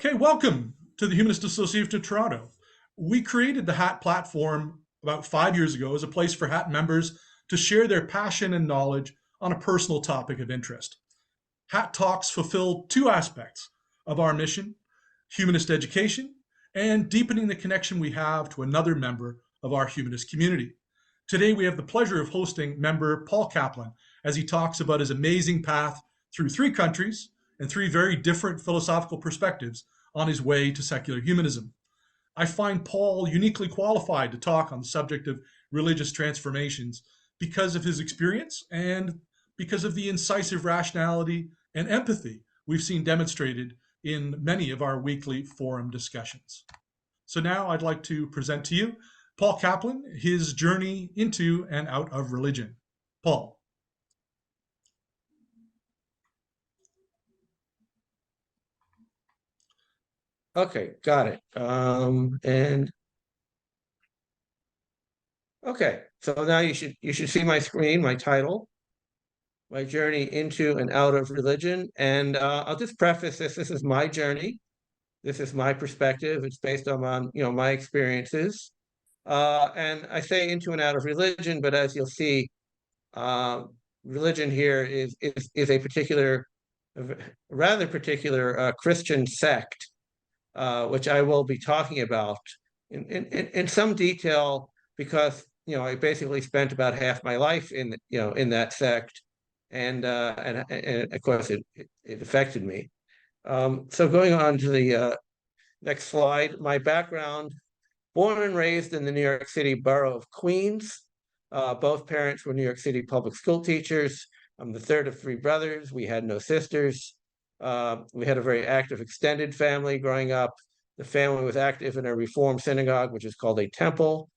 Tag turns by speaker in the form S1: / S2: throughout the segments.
S1: Okay, welcome to the Humanist Association of Toronto. We created the HAT platform about 5 years ago as a place for HAT members to share their passion and knowledge on a personal topic of interest. HAT Talks fulfill two aspects of our mission: humanist education and deepening the connection we have to another member of our humanist community. Today, we have the pleasure of hosting member Paul Kaplan as he talks about his amazing path through three countries and three very different philosophical perspectives on his way to secular humanism. I find Paul uniquely qualified to talk on the subject of religious transformations because of his experience and because of the incisive rationality and empathy we've seen demonstrated in many of our weekly forum discussions. So now I'd like to present to you Paul Kaplan, his journey into and out of religion. Paul.
S2: Okay, got it. And okay, so now you should see my screen, my title, my journey into and out of religion. And I'll just preface this. This is my journey. This is my perspective. It's based on my experiences. And I say into and out of religion, but as you'll see, uh, religion here is a particular, rather particular Christian sect, which I will be talking about in some detail because I basically spent about half my life in that sect, and of course it affected me. So going on to the next slide, my background: born and raised in the New York City borough of Queens. Both parents were New York City public school teachers. I'm the third of three brothers. We had no sisters. We had a very active extended family growing up. The family was active in a Reform synagogue, which is called a temple.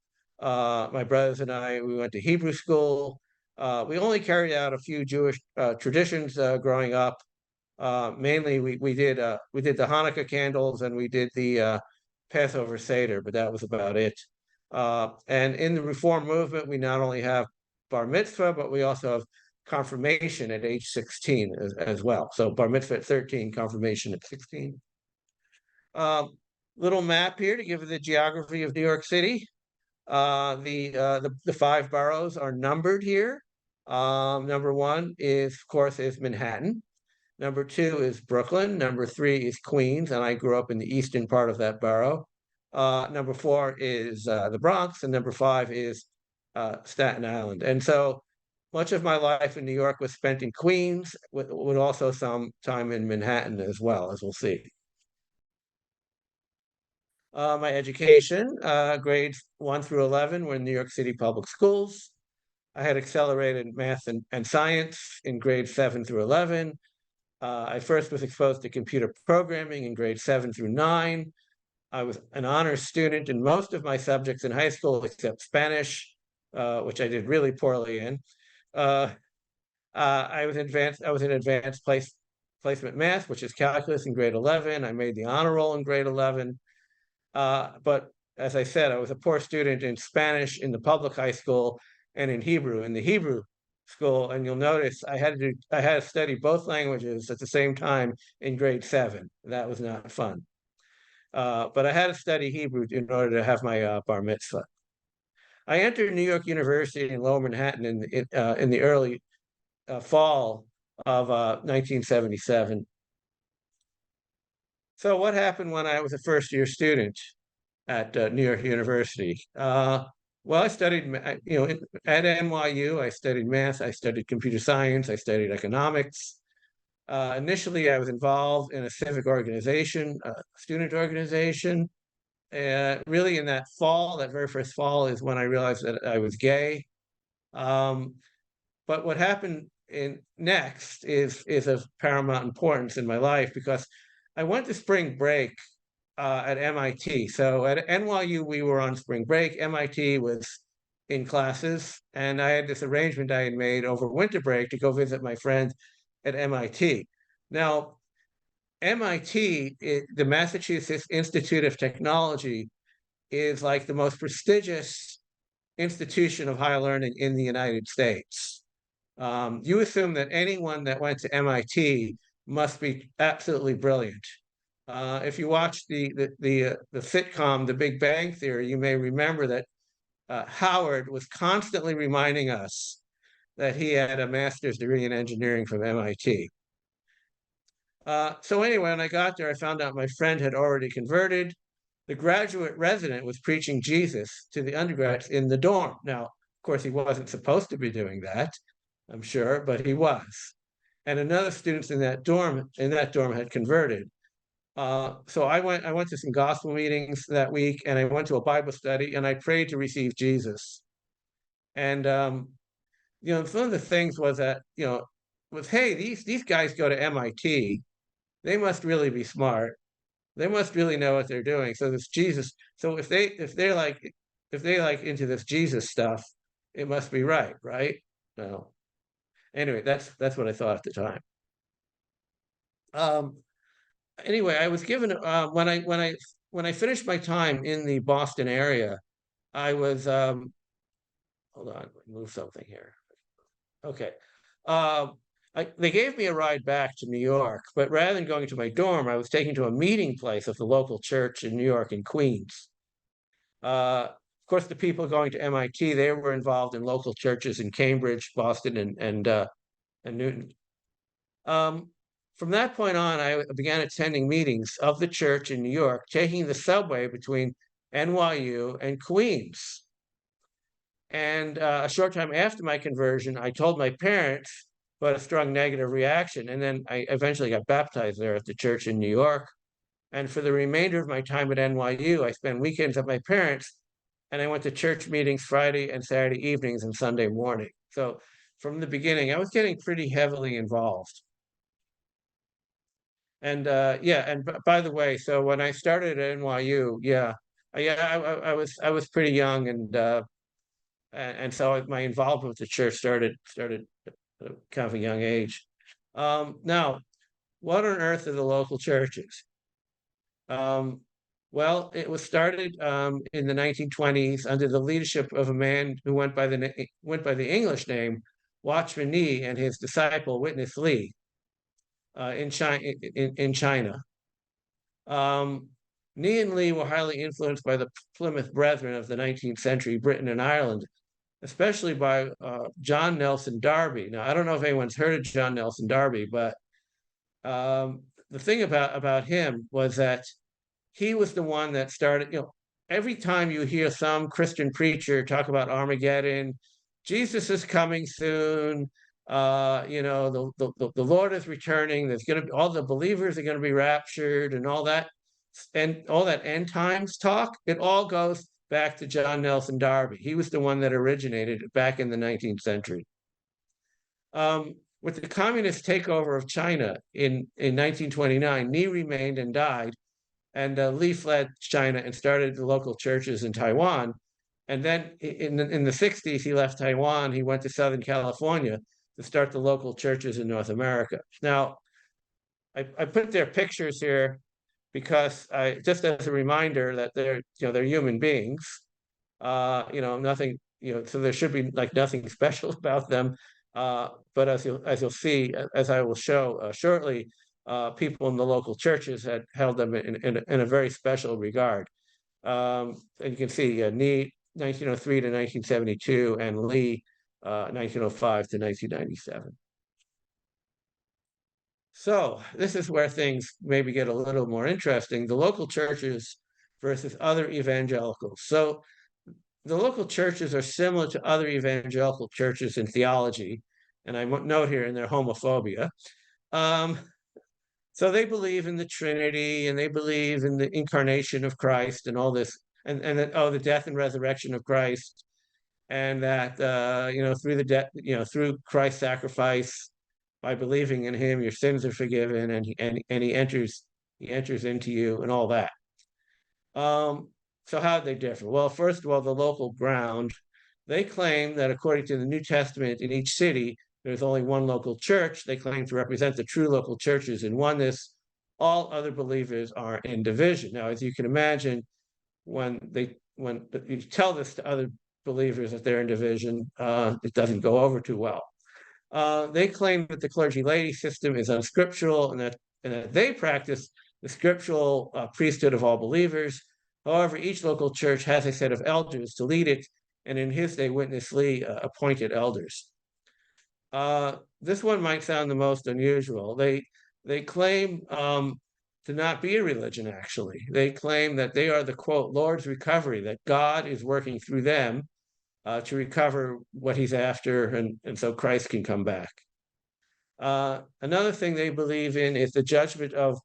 S2: My brothers and I, we went to Hebrew school. We only carried out a few Jewish traditions growing up. Mainly, we did the Hanukkah candles and we did the Passover Seder, but that was about it. And in the Reform movement, we not only have bar mitzvah, but we also have confirmation at age 16 as well. So bar mitzvah at 13, confirmation at 16. Little map here to give you the geography of New York City. The five boroughs are numbered here. Number one is, of course, is Manhattan. Number two is Brooklyn. Number three is Queens, and I grew up in the eastern part of that borough. Number four is the Bronx, and number five is Staten Island. And so much of my life in New York was spent in Queens, with also some time in Manhattan as well, as we'll see. My education, grades 1 through 11 were in New York City public schools. I had accelerated math and science in grades 7 through 11. I first was exposed to computer programming in grades 7 through 9. I was an honors student in most of my subjects in high school, except Spanish, which I did really poorly in. I was in advanced placement math, which is calculus, in grade 11. I made the honor roll in grade 11. But as I said, I was a poor student in Spanish in the public high school and in Hebrew in the Hebrew school. And you'll notice I had to study both languages at the same time in grade 7. That was not fun. But I had to study Hebrew in order to have my bar mitzvah. I entered New York University in Lower Manhattan in the early fall of 1977. So what happened when I was a first-year student at New York University? Well, I studied, at NYU, I studied math, I studied computer science, I studied economics. Initially, I was involved in a civic organization, a student organization. Really, in that very first fall, is when I realized that I was gay. But what happened next is of paramount importance in my life, because I went to spring break at MIT. So at NYU, we were on spring break. MIT was in classes, and I had this arrangement I had made over winter break to go visit my friends at MIT. Now, MIT, the Massachusetts Institute of Technology, is like the most prestigious institution of higher learning in the United States. You assume that anyone that went to MIT must be absolutely brilliant. If you watch the sitcom The Big Bang Theory, you may remember that Howard was constantly reminding us that he had a master's degree in engineering from MIT. So anyway, when I got there, I found out my friend had already converted. The graduate resident was preaching Jesus to the undergrads in the dorm. Now, of course, he wasn't supposed to be doing that, I'm sure, but he was. And another student in that dorm had converted. So I went to some gospel meetings that week, and I went to a Bible study, and I prayed to receive Jesus. And some of the things was that was, hey, these guys go to MIT, they must really be smart, they must really know what they're doing. So this Jesus, so if they like into this Jesus stuff, it must be right, right? No. Anyway, that's what I thought at the time. Um, anyway, I was given when I finished my time in the Boston area, I was hold on, move something here. Okay. They gave me a ride back to New York, but rather than going to my dorm, I was taken to a meeting place of the local church in New York in Queens. Of course, the people going to MIT, they were involved in local churches in Cambridge, Boston, and Newton. From that point on, I began attending meetings of the church in New York, taking the subway between NYU and Queens. And a short time after my conversion, I told my parents, but a strong negative reaction. And then I eventually got baptized there at the church in New York. And for the remainder of my time at NYU, I spent weekends at my parents, and I went to church meetings Friday and Saturday evenings and Sunday morning. So from the beginning, I was getting pretty heavily involved. And yeah, and by the way, so when I started at NYU, I was pretty young, and so my involvement with the church started at kind of a young age. Now, what on earth are the local churches? Um, well, it was started in the 1920s under the leadership of a man who went by the English name Watchman Nee and his disciple Witness Lee in China. Nee and Lee were highly influenced by the Plymouth Brethren of the 19th century, Britain and Ireland, especially by John Nelson Darby. Now, I don't know if anyone's heard of John Nelson Darby, but the thing about him was that he was the one that started, every time you hear some Christian preacher talk about Armageddon, Jesus is coming soon, the Lord is returning, there's going to be, all the believers are going to be raptured and all that, and all that end times talk, it all goes back to John Nelson Darby. He was the one that originated it back in the 19th century. With the communist takeover of China in 1929, Nee remained and died, and Lee fled China and started the local churches in Taiwan. And then in the 60s, he left Taiwan. He went to Southern California to start the local churches in North America. Now, I put their pictures here because just as a reminder that they're human beings. Nothing, so there should be like nothing special about them. But as you'll see, as I will show shortly, people in the local churches had held them in a very special regard. And you can see Nee 1903 to 1972 and Lee 1905 to 1997. So this is where things maybe get a little more interesting. The local churches versus other evangelicals. So the local churches are similar to other evangelical churches in theology, and I note here in their homophobia. So they believe in the Trinity, and they believe in the incarnation of Christ and all this, and the death and resurrection of Christ, and that through the death, through Christ's sacrifice, by believing in Him, your sins are forgiven, and he enters into you, and all that. So how do they differ? Well, first of all, the local ground, they claim that according to the New Testament, in each city, there's only one local church. They claim to represent the true local churches in oneness. All other believers are in division. Now, as you can imagine, when you tell this to other believers that they're in division, it doesn't go over too well. They claim that the clergy laity system is unscriptural and that they practice the scriptural priesthood of all believers. However, each local church has a set of elders to lead it, and in his day, Witness Lee appointed elders. This one might sound the most unusual. They claim to not be a religion, actually. They claim that they are the, quote, Lord's recovery, that God is working through them to recover what he's after, and so Christ can come back. Another thing they believe in is the judgment of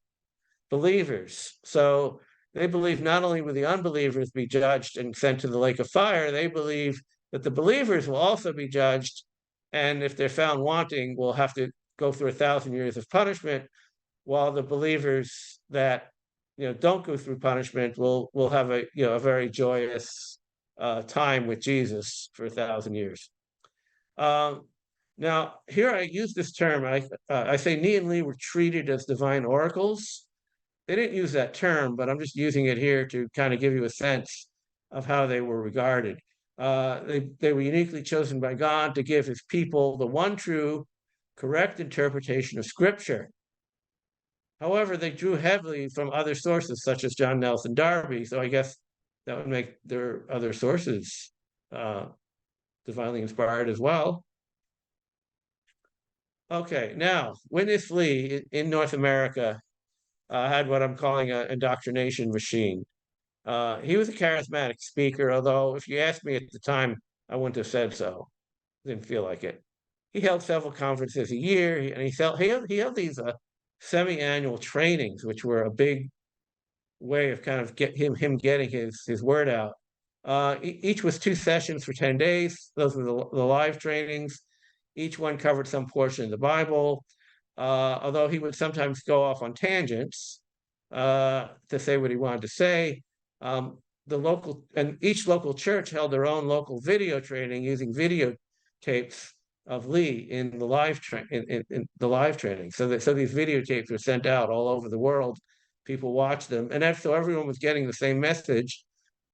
S2: believers. So they believe not only will the unbelievers be judged and sent to the lake of fire, they believe that the believers will also be judged, and if they're found wanting, will have to go through 1,000 years of punishment, while the believers that don't go through punishment will have a very joyous time with Jesus for 1,000 years. Now, here I use this term. I say Nee and Lee were treated as divine oracles. They didn't use that term, but I'm just using it here to kind of give you a sense of how they were regarded. They were uniquely chosen by God to give his people the one true, correct interpretation of Scripture. However, they drew heavily from other sources, such as John Nelson Darby, so I guess that would make their other sources divinely inspired as well. Okay, now, Witness Lee in North America had what I'm calling an indoctrination machine. He was a charismatic speaker, although if you asked me at the time, I wouldn't have said so. Didn't feel like it. He held several conferences a year, and he held these semi-annual trainings, which were a big way of kind of him getting his word out. Each was 2 sessions for 10 days. Those were the live trainings. Each one covered some portion of the Bible, although he would sometimes go off on tangents to say what he wanted to say. Each local church held their own local video training using videotapes of Lee in the live training. So these videotapes were sent out all over the world. People watched them, and so everyone was getting the same message,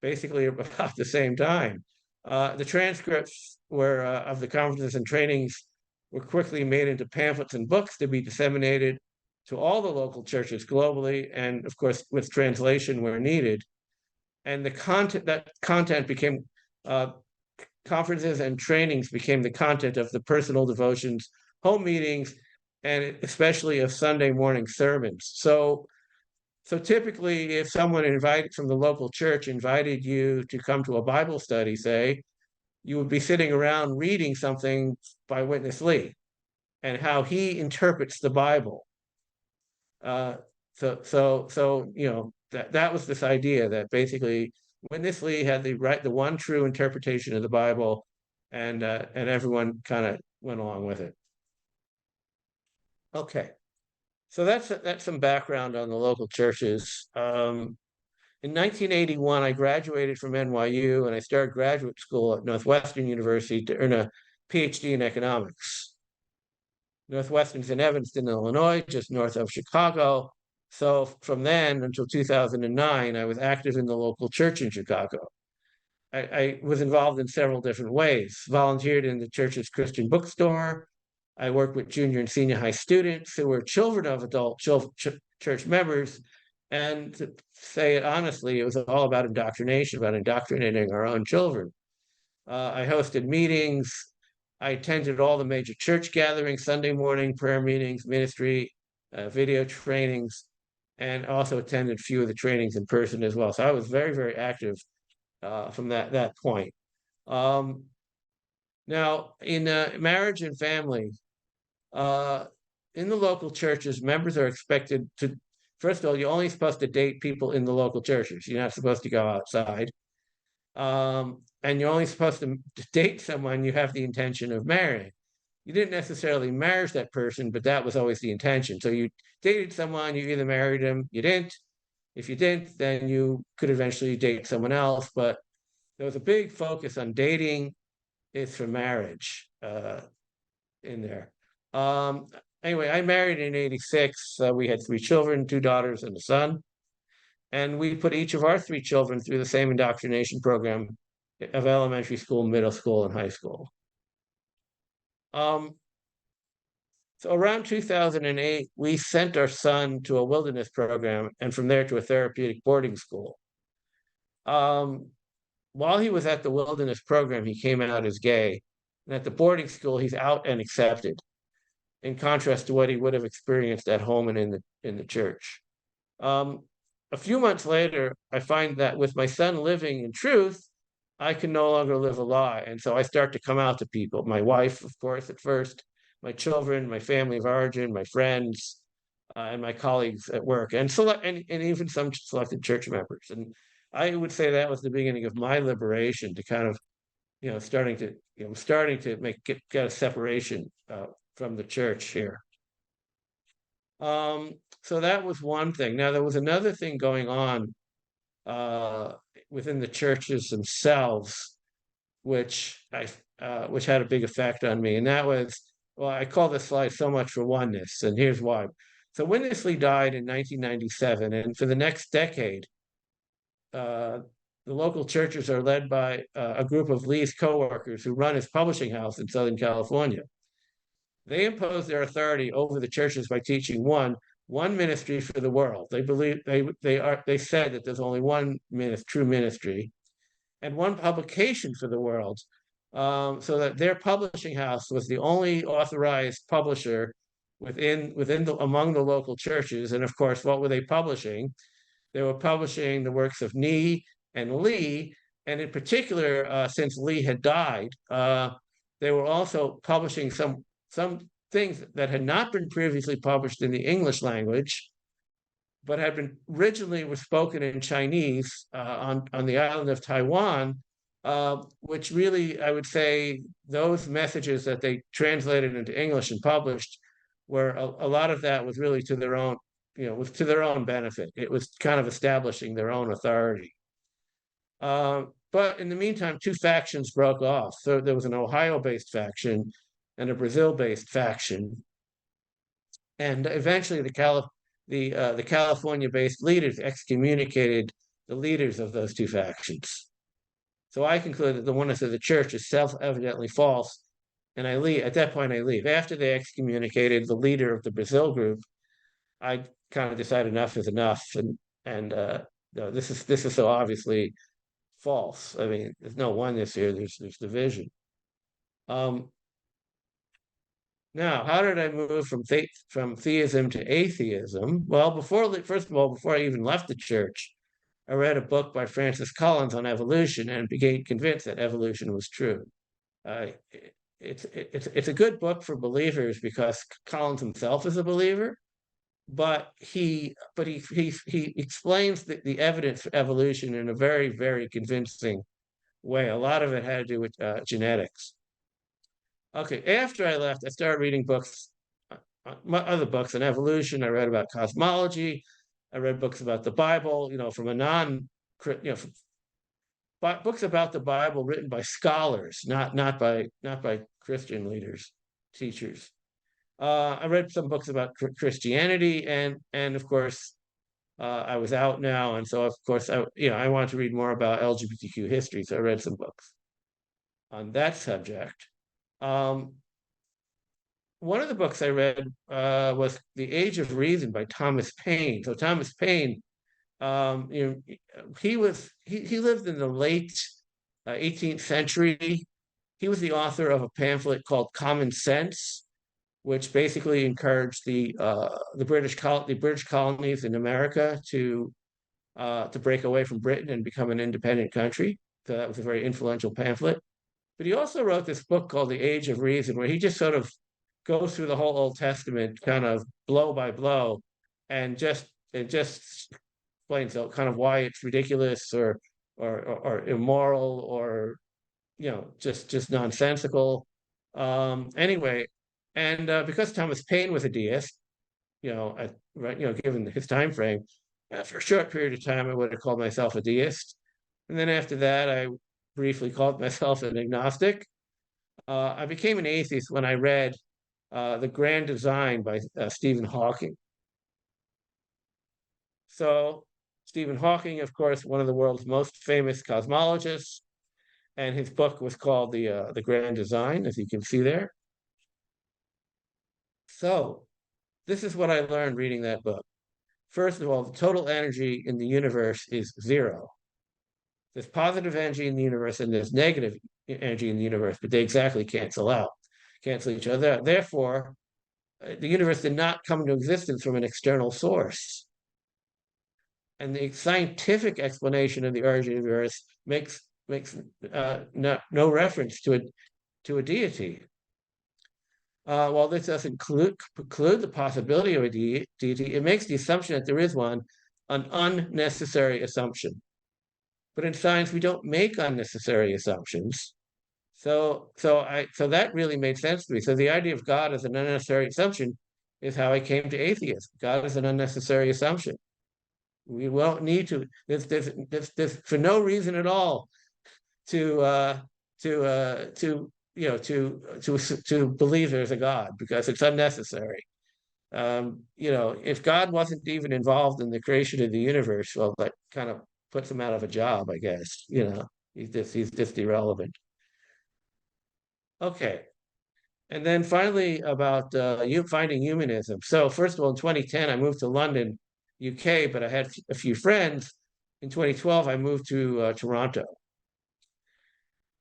S2: basically about the same time. The transcripts of the conferences and trainings were quickly made into pamphlets and books to be disseminated to all the local churches globally, and of course with translation where needed. And that content became conferences and trainings became the content of the personal devotions, home meetings, and especially of Sunday morning sermons. So typically, if someone from the local church invited you to come to a Bible study, say, you would be sitting around reading something by Witness Lee and how he interprets the Bible. That was this idea that basically Witness Lee had the one true interpretation of the Bible, and everyone kind of went along with it. Okay, so that's some background on the local churches. In 1981, I graduated from NYU and I started graduate school at Northwestern University to earn a PhD in economics. Northwestern's in Evanston, Illinois, just north of Chicago. So from then until 2009, I was active in the local church in Chicago. I was involved in several different ways, volunteered in the church's Christian bookstore. I worked with junior and senior high students who were children of adult church members. And to say it honestly, it was all about indoctrination, about indoctrinating our own children. I hosted meetings. I attended all the major church gatherings, Sunday morning prayer meetings, ministry, video trainings, and also attended a few of the trainings in person as well. So I was very, very active from that point. Now, in marriage and family, in the local churches, members are expected to, first of all, you're only supposed to date people in the local churches. You're not supposed to go outside. And you're only supposed to date someone you have the intention of marrying. You didn't necessarily marry that person, but that was always the intention. So you dated someone, you either married him, you didn't. If you didn't, then you could eventually date someone else. But there was a big focus on dating is for marriage in there. Anyway, I married in '86. We had 3 children, 2 daughters and a son. And we put each of our 3 children through the same indoctrination program of elementary school, middle school, and high school. So So around 2008, we sent our son to a wilderness program and from there to a therapeutic boarding school. Um, while he was at the wilderness program, he came out as gay. And at the boarding school, he's out and accepted, in contrast to what he would have experienced at home and in the church. Um, a few months later, I find that with my son living in truth, I can no longer live a lie. And so I start to come out to people, my wife, of course, at first, my children, my family of origin, my friends, and my colleagues at work, and even some selected church members. And I would say that was the beginning of my liberation to kind of, starting to get a separation from the church here. So that was one thing. Now there was another thing going on within the churches themselves, which had a big effect on me, and that was, well, I call this slide "So Much for Oneness," and here's why. So Winnesley died in 1997, and for the next decade, uh, the local churches are led by a group of Lee's co-workers who run his publishing house in Southern California. They impose their authority over the churches by teaching one ministry for the world. They believe they said that there's only one true ministry, and one publication for the world, so that their publishing house was the only authorized publisher among the local churches. And of course, what were they publishing? They were publishing the works of Nee and Lee, and in particular, since Lee had died, they were also publishing some things that had not been previously published in the English language, but had been originally were spoken in Chinese on the island of Taiwan, which really, I would say, those messages that they translated into English and published were a lot of that was really to their own, was to their own benefit. It was kind of establishing their own authority. But in the meantime, two factions broke off. So there was an Ohio-based faction and a Brazil-based faction. And eventually the California-based leaders excommunicated the leaders of those two factions. So I conclude that the oneness of the church is self-evidently false, and I leave. At that point, I leave. After they excommunicated the leader of the Brazil group, I kind of decided enough is enough, and no, this is so obviously false. I mean, there's no oneness here. There's division. Now, how did I move from theism to atheism? Well, first of all, before I even left the church, I read a book by Francis Collins on evolution and became convinced that evolution was true. It's a good book for believers because Collins himself is a believer, but he explains the evidence for evolution in a very, very convincing way. A lot of it had to do with genetics. Okay, after I left, I started reading books, other books on evolution. I read about cosmology. I read books about the Bible, from a books about the Bible written by scholars, not by Christian leaders, teachers. I read some books about Christianity, and of course, I was out now, and so of course, I wanted to read more about LGBTQ history, so I read some books on that subject. One of the books I read was The Age of Reason by Thomas Paine. So Thomas Paine, he lived in the late 18th century. He was the author of a pamphlet called Common Sense, which basically encouraged the British colonies in America to break away from Britain and become an independent country. So that was a very influential pamphlet. But he also wrote this book called The Age of Reason, where he just sort of goes through the whole Old Testament kind of blow by blow, and just explains kind of why it's ridiculous or immoral or just nonsensical. Anyway, and because Thomas Paine was a deist, given his time frame, for a short period of time, I would have called myself a deist, and then after that, I briefly called myself an agnostic. I became an atheist when I read The Grand Design by Stephen Hawking. So Stephen Hawking, of course, one of the world's most famous cosmologists, and his book was called The Grand Design, as you can see there. So this is what I learned reading that book. First of all, the total energy in the universe is zero. There's positive energy in the universe and there's negative energy in the universe, but they exactly cancel each other out. Therefore, the universe did not come into existence from an external source. And the scientific explanation of the origin of the Earth makes no reference to a deity. While this doesn't preclude the possibility of a deity, it makes the assumption that there is one an unnecessary assumption. But in science, we don't make unnecessary assumptions. So that really made sense to me. So the idea of God as an unnecessary assumption is how I came to atheism. God is an unnecessary assumption. We won't need to. There's for no reason at all to to believe there's a God because it's unnecessary. If God wasn't even involved in the creation of the universe, well, that kind of puts him out of a job, I guess. He's just irrelevant. Okay. And then finally about you finding humanism. So first of all, in 2010, I moved to London, UK, but I had a few friends. In 2012, I moved to Toronto.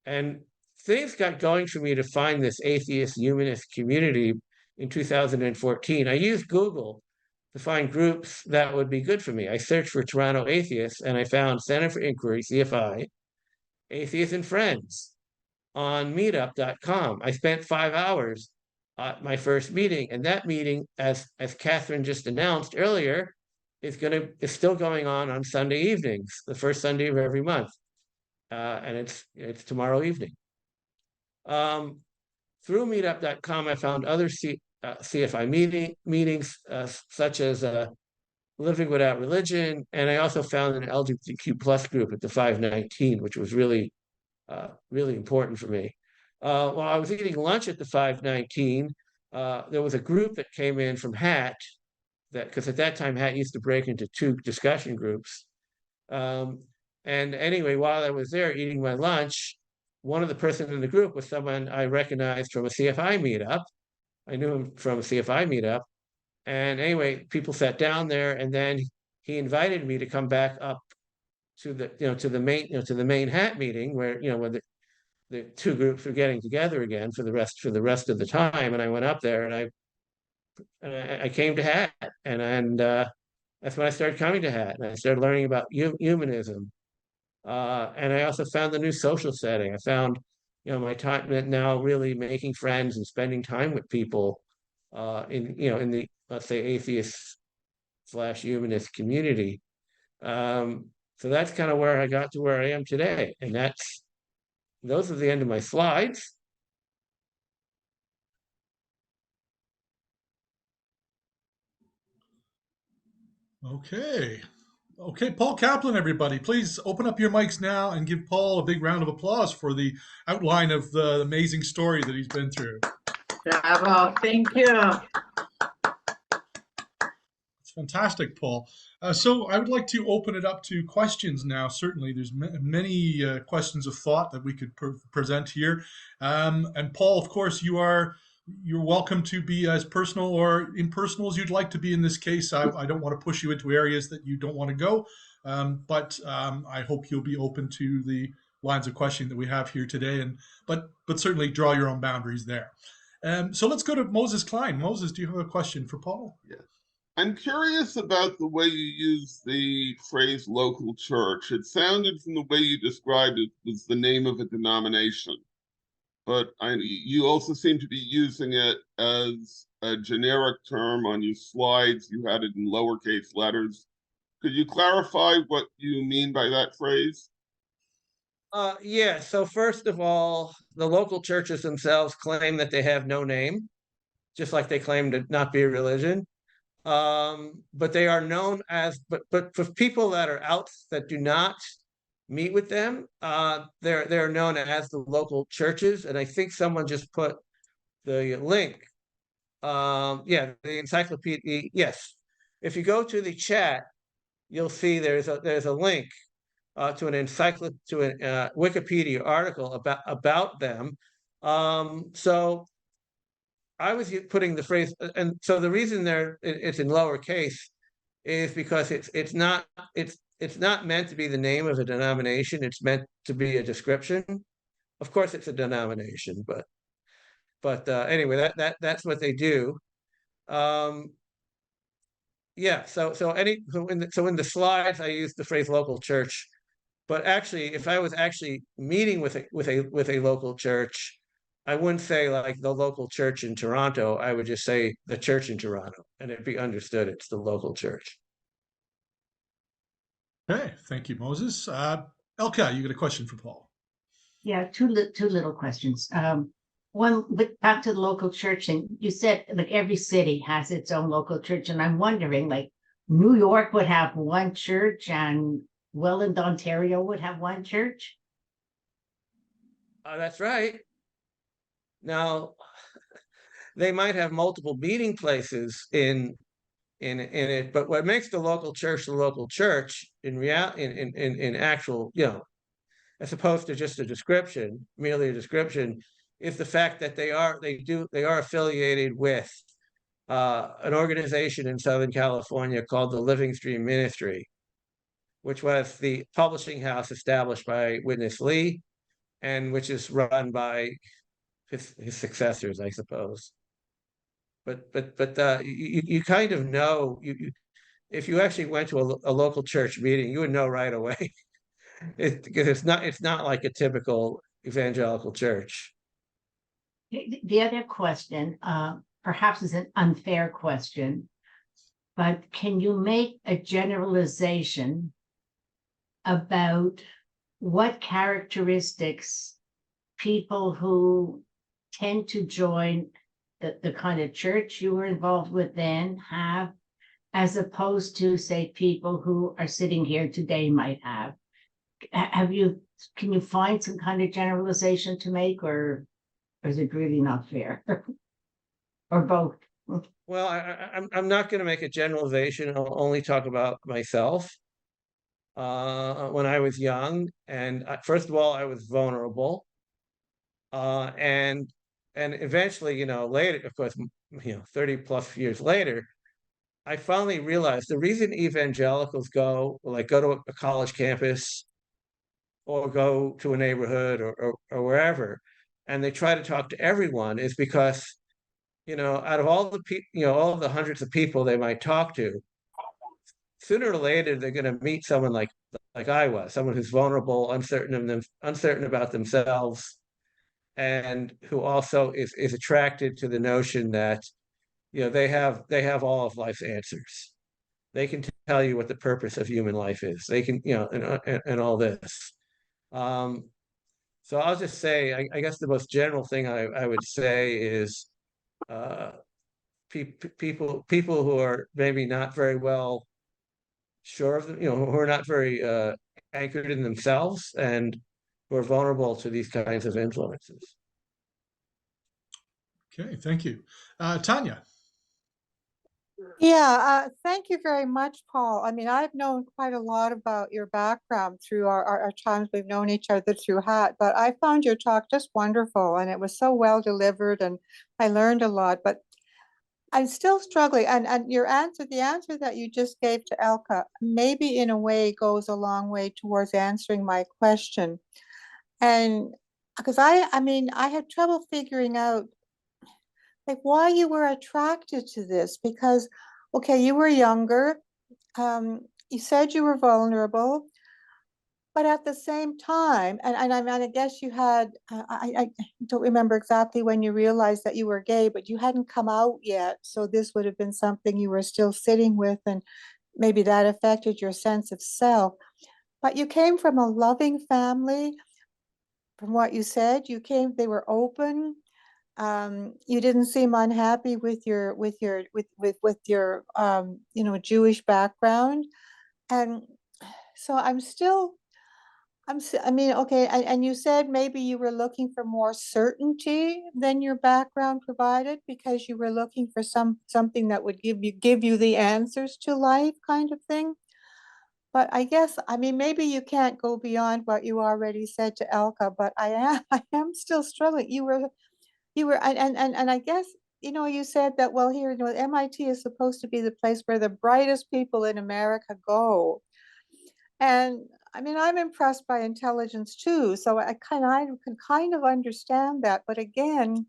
S2: And things got going for me to find this atheist humanist community in 2014. I used Google to find groups that would be good for me. I searched for Toronto atheists and I found Center for Inquiry, CFI, Atheists and Friends on meetup.com. I spent 5 hours at my first meeting, and that meeting, as Catherine just announced earlier, is still going on Sunday evenings, the first Sunday of every month, and it's tomorrow evening. Through meetup.com, I found other CFI meetings, such as Living Without Religion, and I also found an LGBTQ plus group at the 519, which was really important for me. While I was eating lunch at the 519, there was a group that came in from HAT, because at that time HAT used to break into 2 discussion groups. And anyway, while I was there eating my lunch, one of the persons in the group was someone I recognized from a CFI meetup. I knew him from a CFI meetup. And anyway, people sat down there, and then he invited me to come back up to the main HAT meeting where when the 2 groups were getting together again for the rest of the time. And I went up there and I came to HAT, and that's when I started coming to HAT, and I started learning about humanism. And I also found the new social setting. I found my time now really making friends and spending time with people in the, let's say, atheist/humanist community. So that's kind of where I got to where I am today. And those are the end of my slides.
S1: Okay. Okay, Paul Kaplan, everybody, please open up your mics now and give Paul a big round of applause for the outline of the amazing story that he's been through.
S3: Bravo, thank you.
S1: It's fantastic, Paul. So I would like to open it up to questions now. Certainly, there's many questions of thought that we could present here. And Paul, of course, you're welcome to be as personal or impersonal as you'd like to be in this case. I don't want to push you into areas that you don't want to go, but I hope you'll be open to the lines of questioning that we have here today, but certainly draw your own boundaries there. So let's go to Moses Klein. Moses, do you have a question for Paul?
S4: Yes. I'm curious about the way you use the phrase local church. It sounded from the way you described it was the name of a denomination, but you also seem to be using it as a generic term on your slides. You had it in lowercase letters. Could you clarify what you mean by that phrase?
S2: Yeah, so first of all, the local churches themselves claim that they have no name, just like they claim to not be a religion. But they are known as, but for people that are out that do not meet with them, they're known as the local churches. And I think someone just put the link. Yeah, the encyclopedia. Yes, if you go to the chat, you'll see there's a link to an Wikipedia article about them. So I was putting the phrase, and so the reason it's in lowercase is because it's not meant to be the name of a denomination. It's meant to be a description. Of course, it's a denomination, but anyway, that's what they do. Yeah. So in the slides, I used the phrase local church, but actually, if I was actually meeting with a local church, I wouldn't say like the local church in Toronto. I would just say the church in Toronto, and it'd be understood it's the local church.
S1: Okay, thank you, Moses. Elka, you got a question for Paul?
S5: Yeah, two little questions. One, with back to the local church thing, you said like every city has its own local church, and I'm wondering, like New York would have one church and Welland, Ontario would have one church.
S2: That's right. Now, they might have multiple meeting places in it, but what makes the local church in actual, as opposed to just a description, merely a description, is the fact that they are affiliated with an organization in Southern California called the Living Stream Ministry, which was the publishing house established by Witness Lee, and which is run by his successors, I suppose. But you kind of know, if you actually went to a local church meeting, you would know right away. Because it's not like a typical evangelical church.
S5: The other question, perhaps is an unfair question, but can you make a generalization about what characteristics people who tend to join the kind of church you were involved with then have, as opposed to, say, people who are sitting here today might have? Can you find some kind of generalization to make, or is it really not fair? Or both?
S2: Well, I'm not going to make a generalization. I'll only talk about myself. When I was young, and first of all, I was vulnerable, and eventually, later, of course, 30 plus years later, I finally realized the reason evangelicals go to a college campus or go to a neighborhood or wherever, and they try to talk to everyone is because, out of all the people, all of the hundreds of people they might talk to, sooner or later they're going to meet someone like I was, someone who's vulnerable, uncertain about themselves, and who also is attracted to the notion that they have all of life's answers. They can tell you what the purpose of human life is. They can, and all this. So I'll just say, I guess the most general thing I would say is people who are maybe not very well sure of them, who are not very anchored in themselves and who are vulnerable to these kinds of influences.
S1: Okay, thank you. Tanya.
S6: Yeah, thank you very much, Paul. I mean, I've known quite a lot about your background through our times we've known each other through HAT, but I found your talk just wonderful, and it was so well delivered, and I learned a lot, but I'm still struggling. And the answer that you just gave to Elka, maybe in a way goes a long way towards answering my question. And because I mean, I had trouble figuring out like why you were attracted to this, because okay, you were younger, you said you were vulnerable, but at the same time, and I guess you had, I don't remember exactly when you realized that you were gay, but you hadn't come out yet, so this would have been something you were still sitting with, and maybe that affected your sense of self. But you came from a loving family. From what you said, they were open. You didn't seem unhappy with your Jewish background, and so I mean, okay, and you said maybe you were looking for more certainty than your background provided, because you were looking for something that would give you the answers to life, kind of thing. But I guess, I mean, maybe you can't go beyond what you already said to Elka, but I am I am still struggling. You were, and I guess you said that, well, here, MIT is supposed to be the place where the brightest people in America go. And I mean, I'm impressed by intelligence too, so I can kind of understand that. But again,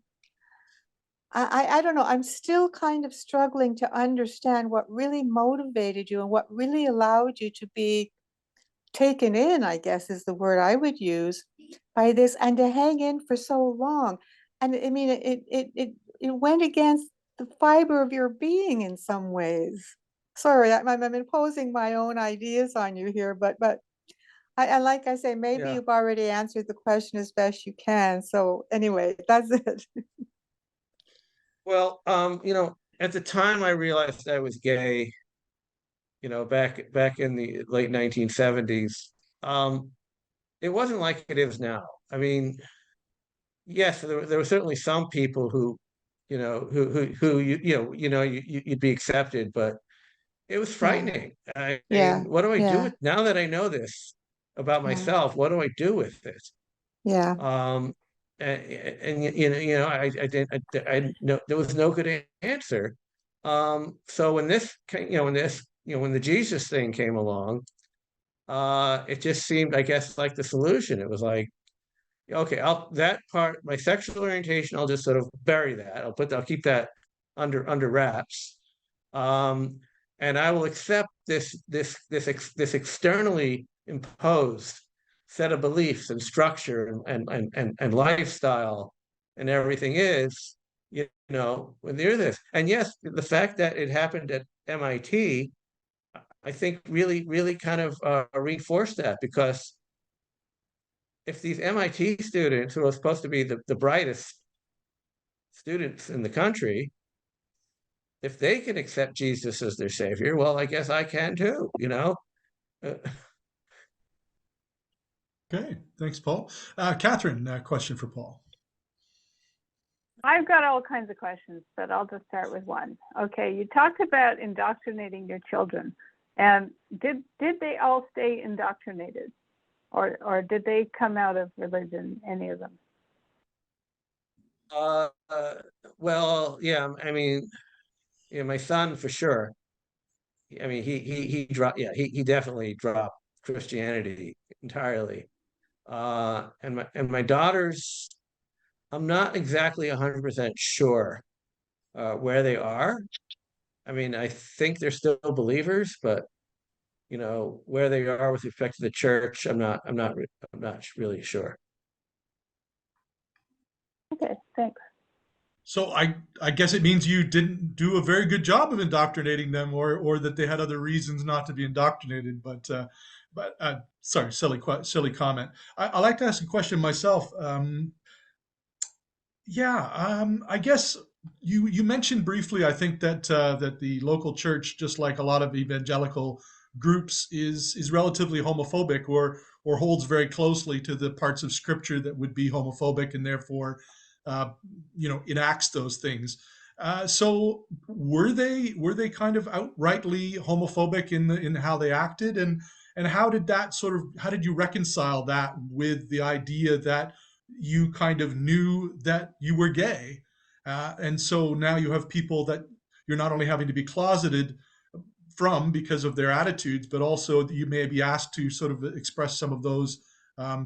S6: I don't know, I'm still kind of struggling to understand what really motivated you and what really allowed you to be taken in, I guess is the word I would use, by this, and to hang in for so long. And I mean, it went against the fiber of your being in some ways. Sorry, I'm imposing my own ideas on you here, but like I say, maybe
S2: Yeah.
S6: you've already answered the question as best you can. So anyway, that's it.
S2: Well, at the time I realized I was gay, back in the late 1970s, it wasn't like it is now. I mean, yes, there were certainly some people who, you'd be accepted, but it was
S6: Yeah,
S2: frightening. I
S6: yeah,
S2: mean, what do I do
S6: yeah,
S2: with now that I know this about
S6: yeah,
S2: myself? What do I do with it?
S6: yeah,
S2: I didn't, I no, there was no good answer. So when this, when the Jesus thing came along, it just seemed, I guess, like the solution. It was like, okay, that part, my sexual orientation, I'll just sort of bury that. I'll keep that under wraps. Um, and I will accept this externally imposed set of beliefs and structure and lifestyle and everything is, when there's this. And yes, the fact that it happened at MIT, I think really kind of reinforced that, because if these MIT students, who are supposed to be the brightest students in the country, if they can accept Jesus as their savior, well, I guess I can too,
S1: Okay, thanks, Paul. Catherine, question for Paul.
S7: I've got all kinds of questions, but I'll just start with one. Okay, you talked about indoctrinating your children, and did they all stay indoctrinated, or did they come out of religion, any of them?
S2: Well, yeah, I mean, my son for sure. I mean, he dropped, yeah, he definitely dropped Christianity entirely. And my daughters, I'm not exactly 100% sure where they are. I mean, I think they're still believers, but where they are with respect to the church, I'm not really sure.
S7: Okay, thanks.
S1: So I guess it means you didn't do a very good job of indoctrinating them, or that they had other reasons not to be indoctrinated. But sorry, silly comment. I like to ask a question myself. I guess you mentioned briefly. I think that the local church, just like a lot of evangelical groups, is relatively homophobic, or holds very closely to the parts of Scripture that would be homophobic, and therefore, enacts those things. So were they kind of outrightly homophobic in how they acted, and how did you reconcile that with the idea that you kind of knew that you were gay, and so now you have people that you're not only having to be closeted from because of their attitudes, but also that you may be asked to sort of express some of those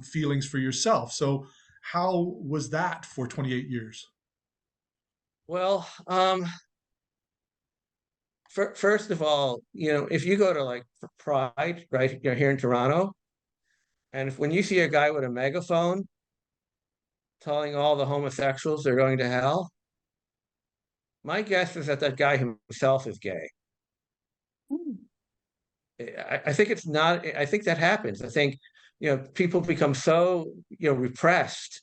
S1: feelings for yourself. So how was that for 28 years?
S2: Well, first of all, if you go to like Pride, right, here in Toronto, and when you see a guy with a megaphone telling all the homosexuals they're going to hell, my guess is that guy himself is gay. I think it's not. I think that happens. I think people become so repressed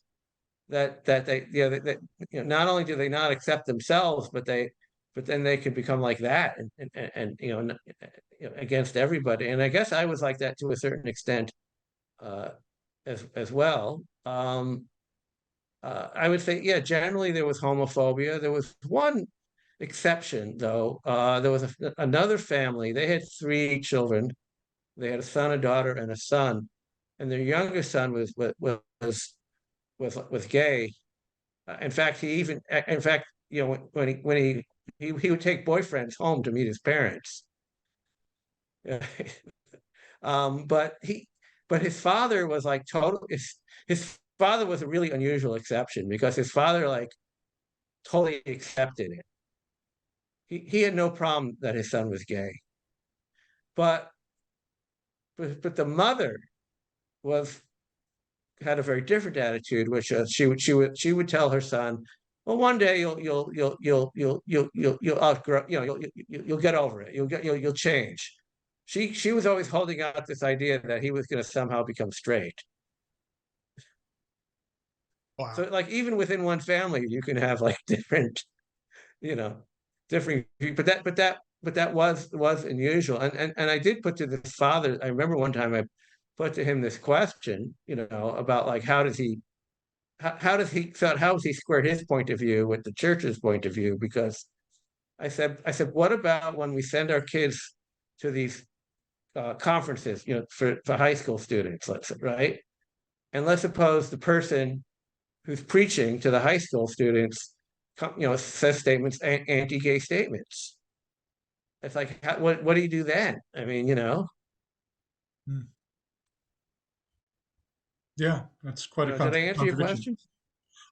S2: that they that not only do they not accept themselves, but then they can become like that, and against everybody. And I guess I was like that to a certain extent, as well. I would say, yeah, generally there was homophobia. There was one exception, though. There was another family. They had 3 children. They had a son, a daughter, and a son, and their youngest son was gay. In fact, you know, he would take boyfriends home to meet his parents. But his father was like his father was a really unusual exception because his father like totally accepted it. He had no problem that his son was gay, but the mother was had a very different attitude, which she would tell her son, "Well, one day you'll outgrow, you know, you'll get over it. You'll change." She was always holding out this idea that he was going to somehow become straight.
S1: Wow.
S2: So, like, even within one family, you can have like different, you know, different. But that was unusual. And I did put to the father. I remember one time I put to him this question, you know, about like how does he square his point of view with the church's point of view? Because I said, what about when we send our kids to these conferences, you know, for high school students, let's say, right? And let's suppose the person who's preaching to the high school students, you know, says statements, anti-gay statements. It's like, what do you do then? I mean, you know.
S1: Yeah, that's quite a
S2: Did I answer your
S1: contradiction.
S2: question?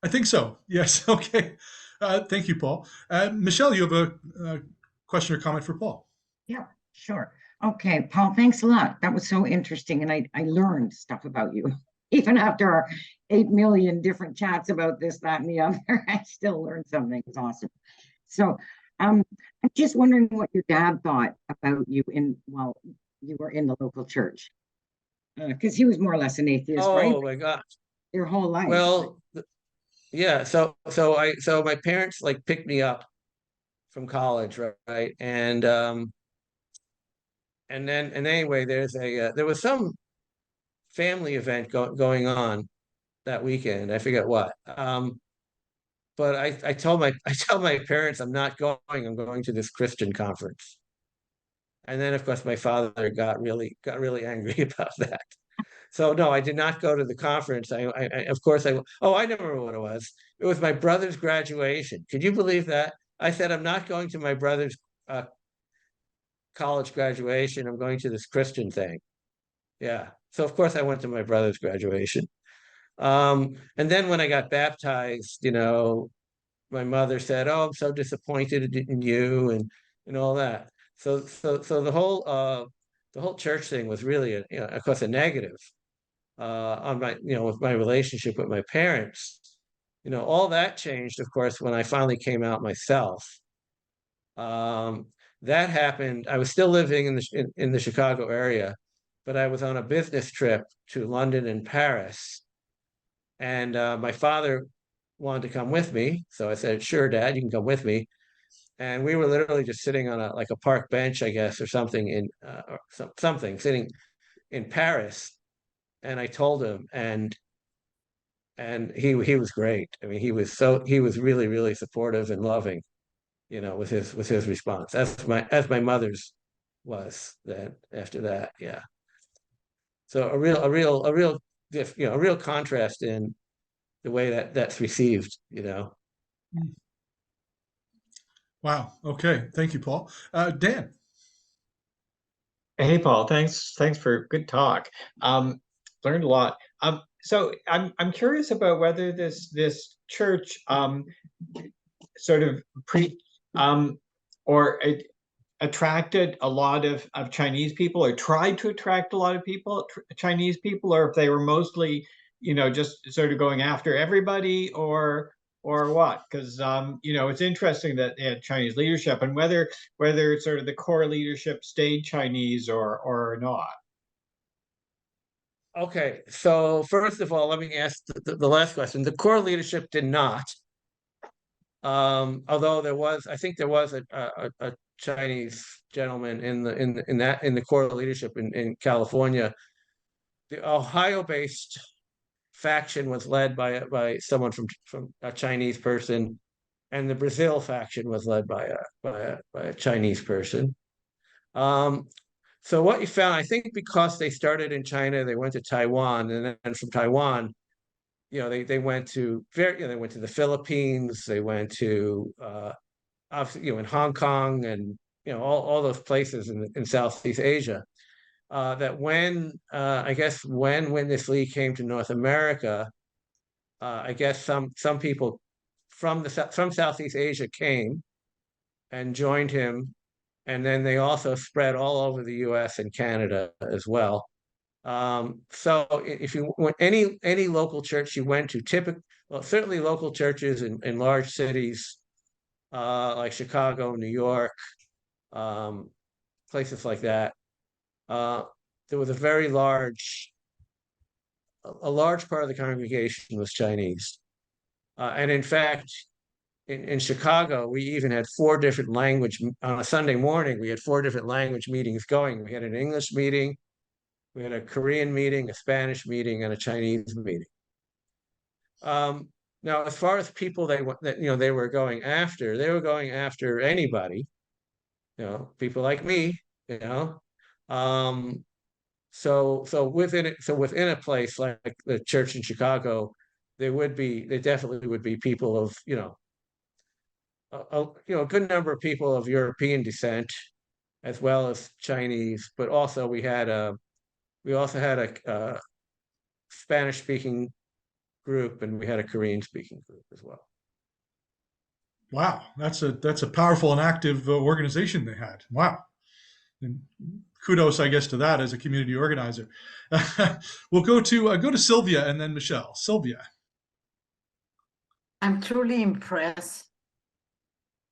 S1: I think so. Yes. Okay. Thank you, Paul. Michelle, you have a question or comment for Paul?
S8: Yeah, sure. Okay, Paul, thanks a lot. That was so interesting. And I learned stuff about you. Even after our 8 million different chats about this, that, and the other, I still learned something. It's awesome. So I'm just wondering what your dad thought about you while you were in the local church. Because he was more or less an atheist, right?
S2: Oh my gosh.
S8: Your whole life.
S2: Well, yeah. So my parents like picked me up from college, right? And anyway, there was some family event going on that weekend. I forget what. But I told my parents I'm not going. I'm going to this Christian conference. And then of course my father got really angry about that. So no, I did not go to the conference. I of course I never remember what it was. It was my brother's graduation. Could you believe that? I said I'm not going to my brother's college graduation. I'm going to this Christian thing. Yeah. So of course I went to my brother's graduation. And then when I got baptized, you know, my mother said, "Oh, I'm so disappointed in you," and all that. So the whole church thing was really, you know, of course, a negative on my, you know, with my relationship with my parents. You know, all that changed, of course, when I finally came out myself. Um, that happened. I was still living in the Chicago area, but I was on a business trip to London and Paris, and my father wanted to come with me, so I said, "Sure, Dad, you can come with me." And we were literally just sitting on a park bench, I guess, or something or something, sitting in Paris. And I told him, and he was great. I mean, he was really supportive and loving, you know, with his response, as my mother's was then after that. Yeah. So a real contrast in the way that's received, you know.
S1: Wow. Okay. Thank you, Paul. Dan.
S9: Hey, Paul, thanks for good talk. Learned a lot. So I'm curious about whether this church sort of or it attracted a lot of Chinese people, or tried to attract a lot of Chinese people, or if they were mostly, you know, just sort of going after everybody, or what? Because you know, it's interesting that they had Chinese leadership, and whether sort of the core leadership stayed Chinese or not.
S2: Okay, so first of all, let me ask the last question. The core leadership did not, although I think there was a Chinese gentleman in the core leadership in California. The Ohio-based faction was led by someone from a Chinese person, and the Brazil faction was led by a Chinese person. So what you found, I think, because they started in China, they went to Taiwan, and then from Taiwan, they went to they went to the Philippines, they went to obviously, in Hong Kong and all those places in Southeast Asia. That when I guess when this Lee came to North America, I guess some people from Southeast Asia came and joined him, and then they also spread all over the U.S. and Canada as well. So if you went any local church you went to, certainly local churches in large cities like Chicago, New York, places like that, there was a large part of the congregation was Chinese. And in fact, in Chicago, we even had on a Sunday morning, we had 4 different language meetings going. We had an English meeting, we had a Korean meeting, a Spanish meeting, and a Chinese meeting. Now, as far as people they were going after anybody, people like me, so within a place like the church in Chicago, there definitely would be people of, a good number of people of European descent, as well as Chinese, but also we also had a Spanish speaking group, and we had a Korean speaking group as well.
S1: Wow, that's a powerful and active organization they had. Wow. And kudos, I guess, to that as a community organizer. We'll go to Sylvia and then Michelle. Sylvia.
S3: I'm truly impressed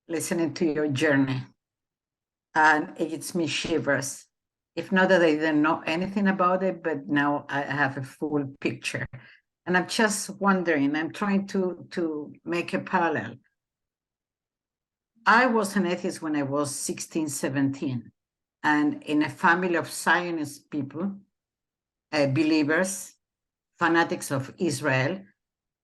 S3: listening to your journey, and it gives me shivers. If not that I didn't know anything about it, but now I have a full picture. And I'm just wondering, I'm trying to make a parallel. I was an atheist when I was 16, 17, and in a family of Zionist people, believers, fanatics of Israel.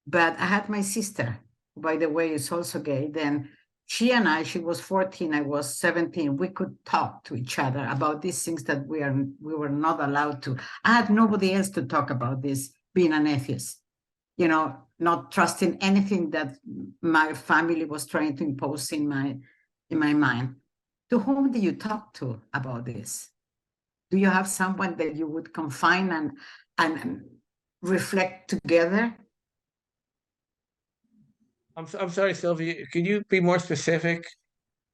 S3: But I had my sister, who, by the way, is also gay. Then she was 14, I was 17. We could talk to each other about these things that we were not allowed to. I had nobody else to talk about this, being an atheist, not trusting anything that my family was trying to impose in my mind. To whom do you talk to about this? Do you have someone that you would confine and reflect together?
S2: I'm sorry, Sylvia, can you be more specific?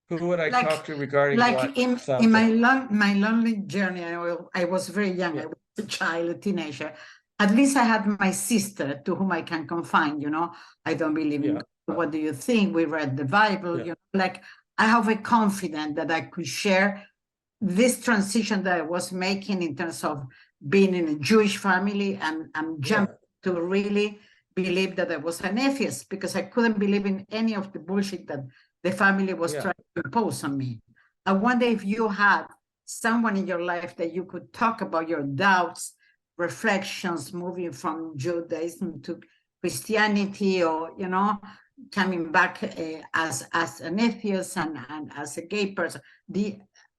S2: Who would I talk to regarding what
S3: in
S2: subject?
S3: my lonely journey? I was very young.
S2: Yeah.
S3: I was a child, a teenager. At least I had my sister to whom I can confine. I don't believe in God. What do you think? We read the Bible. I have a confidence that I could share this transition that I was making in terms of being in a Jewish family and jumping to really believe that I was an atheist, because I couldn't believe in any of the bullshit that the family was trying to impose on me. I wonder if you had someone in your life that you could talk about your doubts, reflections, moving from Judaism to Christianity, or coming back as an atheist and as a gay person.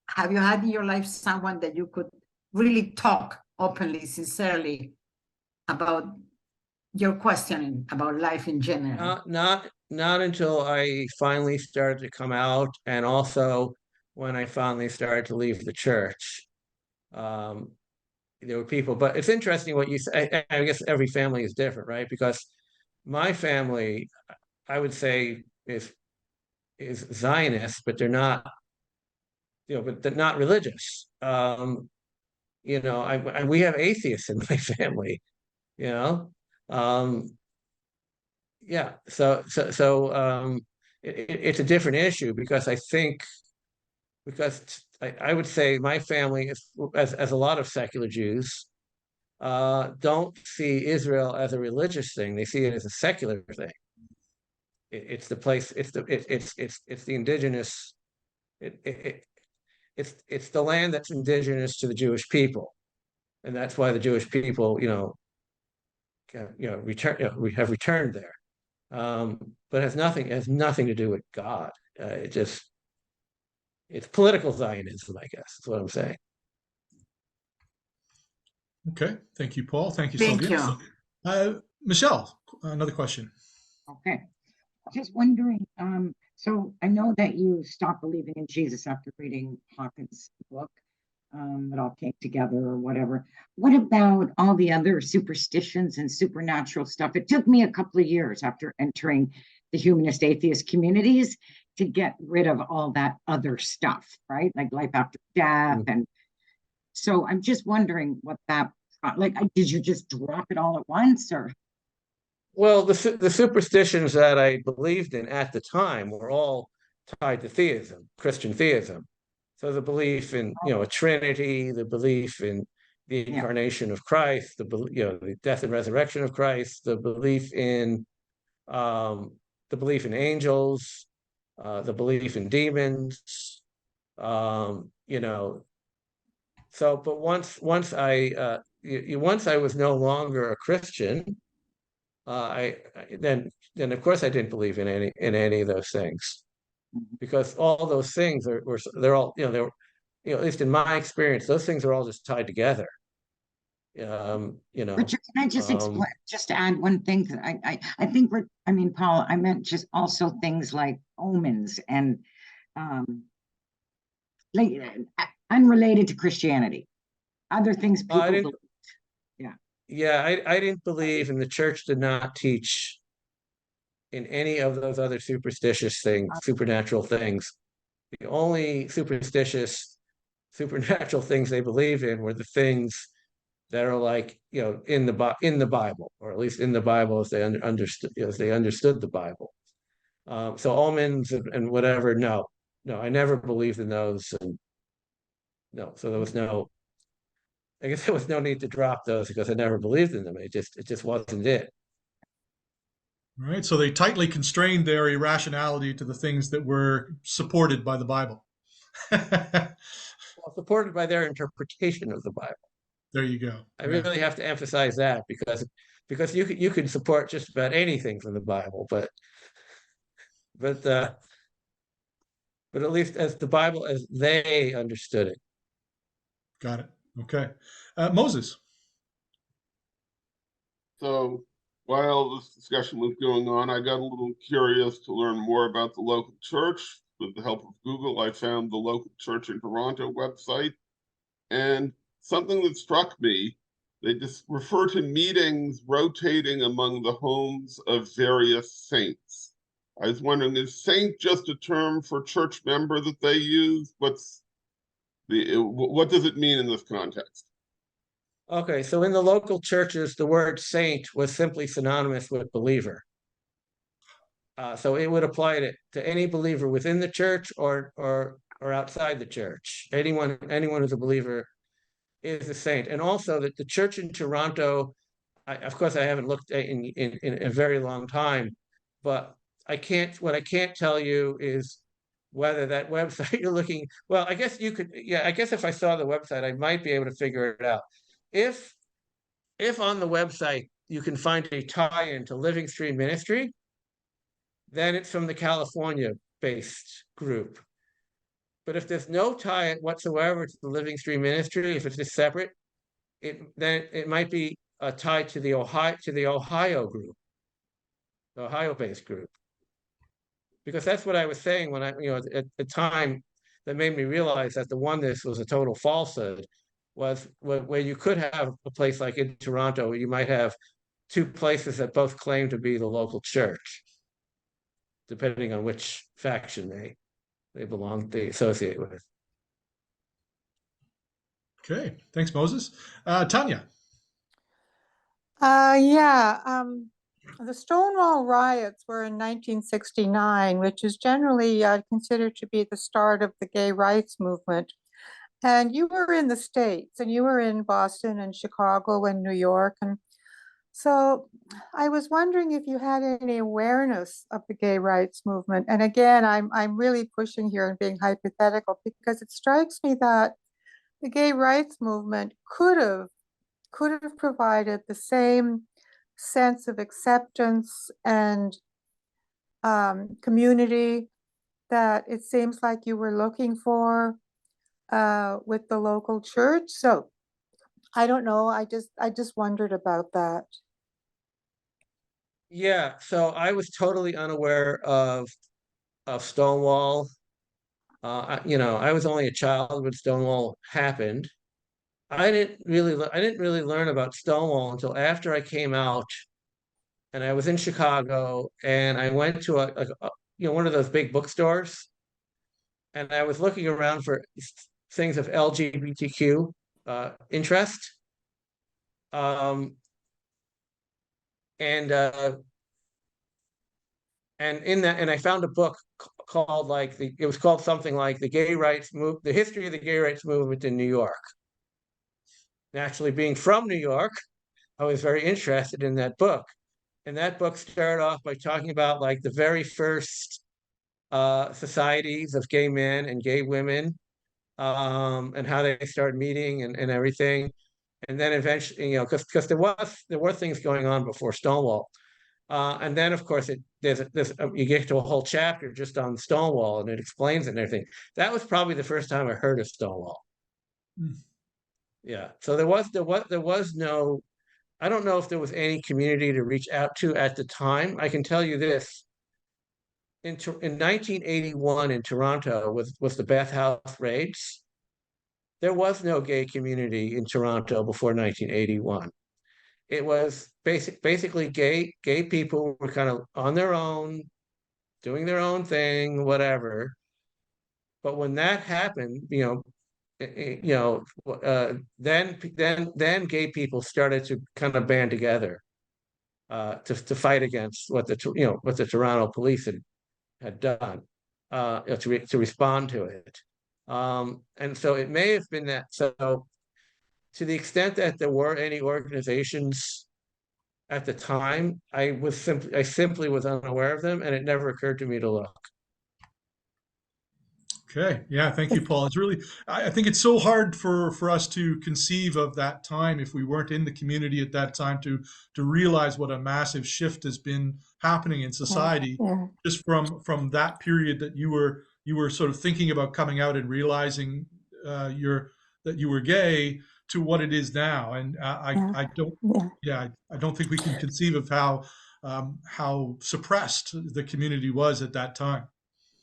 S3: Have you had in your life someone that you could really talk openly, sincerely about your questioning about life in general?
S2: Not until I finally started to come out, and also when I finally started to leave the church. There were people, but it's interesting what you say. I guess every family is different, right? Because my family, I would say, is Zionist, but they're not, but they're not religious. We have atheists in my family, yeah. So it's a different issue, because I would say my family, as a lot of secular Jews, don't see Israel as a religious thing. They see it as a secular thing. It's the place. It's the indigenous. It's the land that's indigenous to the Jewish people, and that's why the Jewish people, we have returned there. But it has nothing to do with God. It's political Zionism, I guess. That's what I'm saying.
S1: Okay, thank you, Paul. Thank you,
S3: Thank
S1: Sylvia.
S3: you.
S1: Michelle, another question.
S8: Okay. Just wondering, so I know that you stopped believing in Jesus after reading Hawkins' book. It all came together or whatever. What about all the other superstitions and supernatural stuff? It took me a couple of years after entering the humanist atheist communities to get rid of all that other stuff, right? Like life after death. And so I'm just wondering what that, like, did you just drop it all at once or?
S2: Well, the superstitions that I believed in at the time were all tied to theism, Christian theism. So the belief in, a Trinity, the belief in the incarnation of Christ, the death and resurrection of Christ, the belief in angels, the belief in demons, So, but once I was no longer a Christian, then of course I didn't believe in any of those things, because all those things they're all at least in my experience, those things are all just tied together.
S8: Richard, can I just explain, just to add one thing? I think Paul, I meant just also things like omens and like unrelated to Christianity, other things people believe.
S2: Yeah, I didn't believe, and the church did not teach in any of those other superstitious things, supernatural things. The only supernatural things they believe in were the things that are like, in the Bible, or at least in the Bible as they understood the Bible. So omens and whatever, no, I never believed in those, and no. So I guess there was no need to drop those because I never believed in them. It just wasn't it.
S1: All right. So they tightly constrained their irrationality to the things that were supported by the Bible.
S2: Well, supported by their interpretation of the Bible.
S1: There you go.
S2: I really have to emphasize that, because you can support just about anything from the Bible, but at least as the Bible as they understood it.
S1: Got it. Okay. Moses.
S4: So while this discussion was going on, I got a little curious to learn more about the local church. With the help of Google, I found the local church in Toronto website, and something that struck me, they just refer to meetings rotating among the homes of various saints. I was wondering, is saint just a term for church member that they use? What does it mean in this context?
S2: Okay, so in the local churches, the word saint was simply synonymous with believer. So it would apply to any believer within the church or outside the church. Anyone who's a believer is a saint. And also that the church in Toronto, of course, I haven't looked in a very long time, but what I can't tell you is whether that website you're looking, well, I guess you could, I guess if I saw the website, I might be able to figure it out. If on the website you can find a tie-in to Living Stream Ministry, then it's from the California-based group. But if there's no tie-in whatsoever to the Living Stream Ministry, if it's just separate, then it might be tied to the Ohio group, the Ohio-based group. Because that's what I was saying when at the time that made me realize that the oneness was a total falsehood, was where you could have a place like in Toronto where you might have two places that both claim to be the local church, depending on which faction they associate with.
S1: Okay, thanks, Moses. Tanya.
S6: The Stonewall riots were in 1969, which is generally considered to be the start of the gay rights movement. And you were in the States, and you were in Boston and Chicago and New York. And so I was wondering if you had any awareness of the gay rights movement. And again, I'm really pushing here and being hypothetical, because it strikes me that the gay rights movement could have provided the same sense of acceptance and community that it seems like you were looking for with the local church. So I don't know. I just wondered about that.
S2: Yeah, so I was totally unaware of Stonewall. I was only a child when Stonewall happened. I didn't really learn about Stonewall until after I came out, and I was in Chicago, and I went to one of those big bookstores, and I was looking around for things of LGBTQ interest. Um, and and I found a book called it was called something like the history of the gay rights movement in New York. Naturally, being from New York, I was very interested in that book. And that book started off by talking about like the very first societies of gay men and gay women, and how they started meeting and everything. And then eventually, because there were things going on before Stonewall. And then, of course, you get to a whole chapter just on Stonewall, and it explains it and everything. That was probably the first time I heard of Stonewall.
S1: Hmm.
S2: Yeah. So there was no. I don't know if there was any community to reach out to at the time. I can tell you this: in 1981 in Toronto, with the bathhouse raids, there was no gay community in Toronto before 1981. It was basically gay people were kind of on their own, doing their own thing, whatever. But when that happened, then gay people started to kind of band together to fight against what the Toronto police had done, to respond to it. And so it may have been that. So to the extent that there were any organizations at the time, I simply was unaware of them, and it never occurred to me to look.
S1: Okay. Yeah. Thank you, Paul. It's really, I think it's so hard for us to conceive of that time if we weren't in the community at that time to realize what a massive shift has been happening in society
S6: Yeah.
S1: just from that period that you were sort of thinking about coming out and realizing that you were gay to what it is now. And
S6: Yeah.
S1: I don't,
S6: Yeah.
S1: yeah, I don't think we can conceive of how suppressed the community was at that time.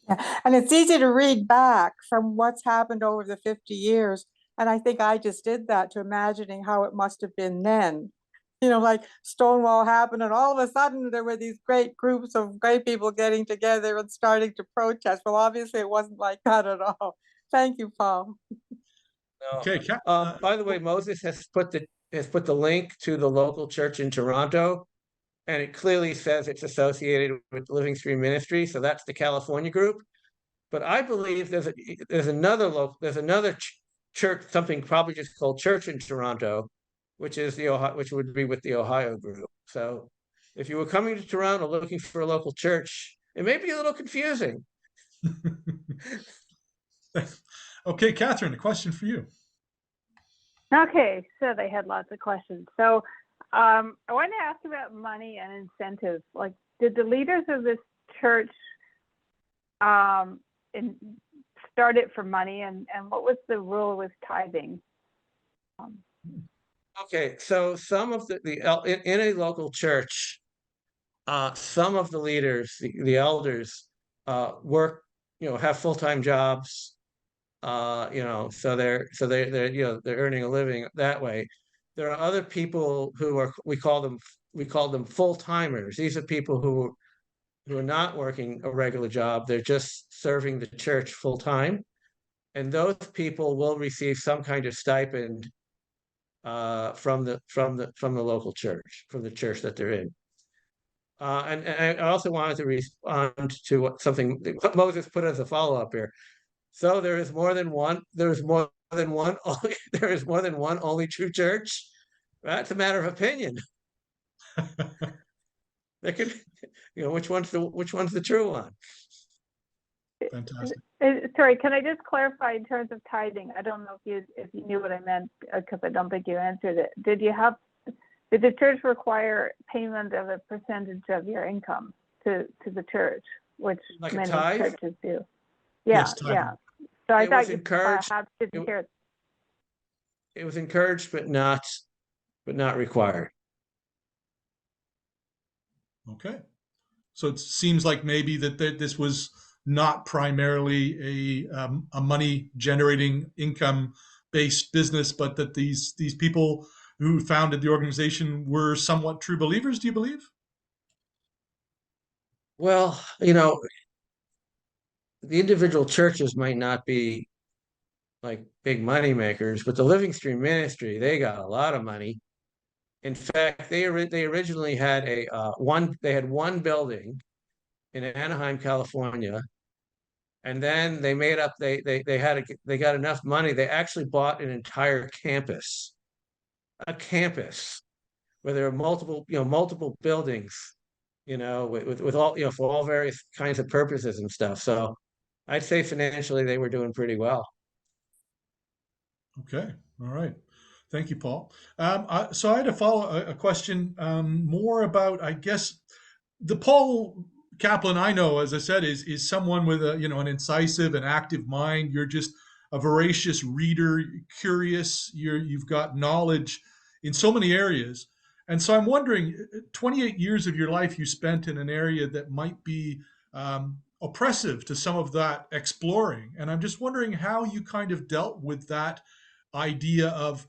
S6: Yeah. And it's easy to read back from what's happened over the 50 years. And I think I just did that to imagining how it must have been then. Like Stonewall happened, and all of a sudden there were these great groups of gay people getting together and starting to protest. Well, obviously it wasn't like that at all. Thank you, Paul.
S2: No.
S1: Okay.
S2: By the way, Moses has put the link to the local church in Toronto, and it clearly says it's associated with Living Stream Ministry, so that's the California group. But I believe there's another church, something probably just called Church in Toronto, which would be with the Ohio group. So if you were coming to Toronto looking for a local church, it may be a little confusing.
S1: Okay, Catherine, a question for you.
S7: Okay, so they had lots of questions. So I want to ask about money and incentives. Like, did the leaders of this church start it for money, and what was the rule with tithing?
S2: Okay, so some of in a local church, some of the leaders, the elders, work, have full-time jobs, so they're earning a living that way. There are other people who we call them full-timers. These are people who are not working a regular job. They're just serving the church full-time. And those people will receive some kind of stipend from the local church, from the church that they're in. And I also wanted to respond to something that Moses put as a follow-up here. So there is more than one. There is more than one. There is more than one only true church. That's a matter of opinion. There could, which one's the true one?
S1: Fantastic.
S7: Sorry, can I just clarify in terms of tithing? I don't know if you knew what I meant, because I don't think you answered it. Did the church require payment of a percentage of your income to the church, which
S2: Like a
S7: many
S2: tithe?
S7: churches do? Yeah,
S1: Yes, tithing.
S7: yeah. So I
S2: It
S7: thought
S2: was
S7: you
S2: encouraged.
S7: perhaps didn't hear it.
S2: It was encouraged, but not required.
S1: Okay. So it seems like maybe that this was not primarily a money generating income based business, but that these people who founded the organization were somewhat true believers. Do you believe?
S2: Well, the individual churches might not be like big money makers, but the Living Stream Ministry, they got a lot of money. In fact, they originally had one building in Anaheim, California, and then they made up they got enough money. They actually bought an entire campus, a campus where there are multiple buildings, with all, for all various kinds of purposes and stuff. So I'd say financially they were doing pretty well.
S1: Okay. All right. Thank you, Paul. So I had to follow a question more about, I guess, the Paul Kaplan I know, as I said, is someone with an incisive and active mind. You're just a voracious reader, curious. You've got knowledge in so many areas, and so I'm wondering, 28 years of your life you spent in an area that might be oppressive to some of that exploring, and I'm just wondering how you kind of dealt with that idea of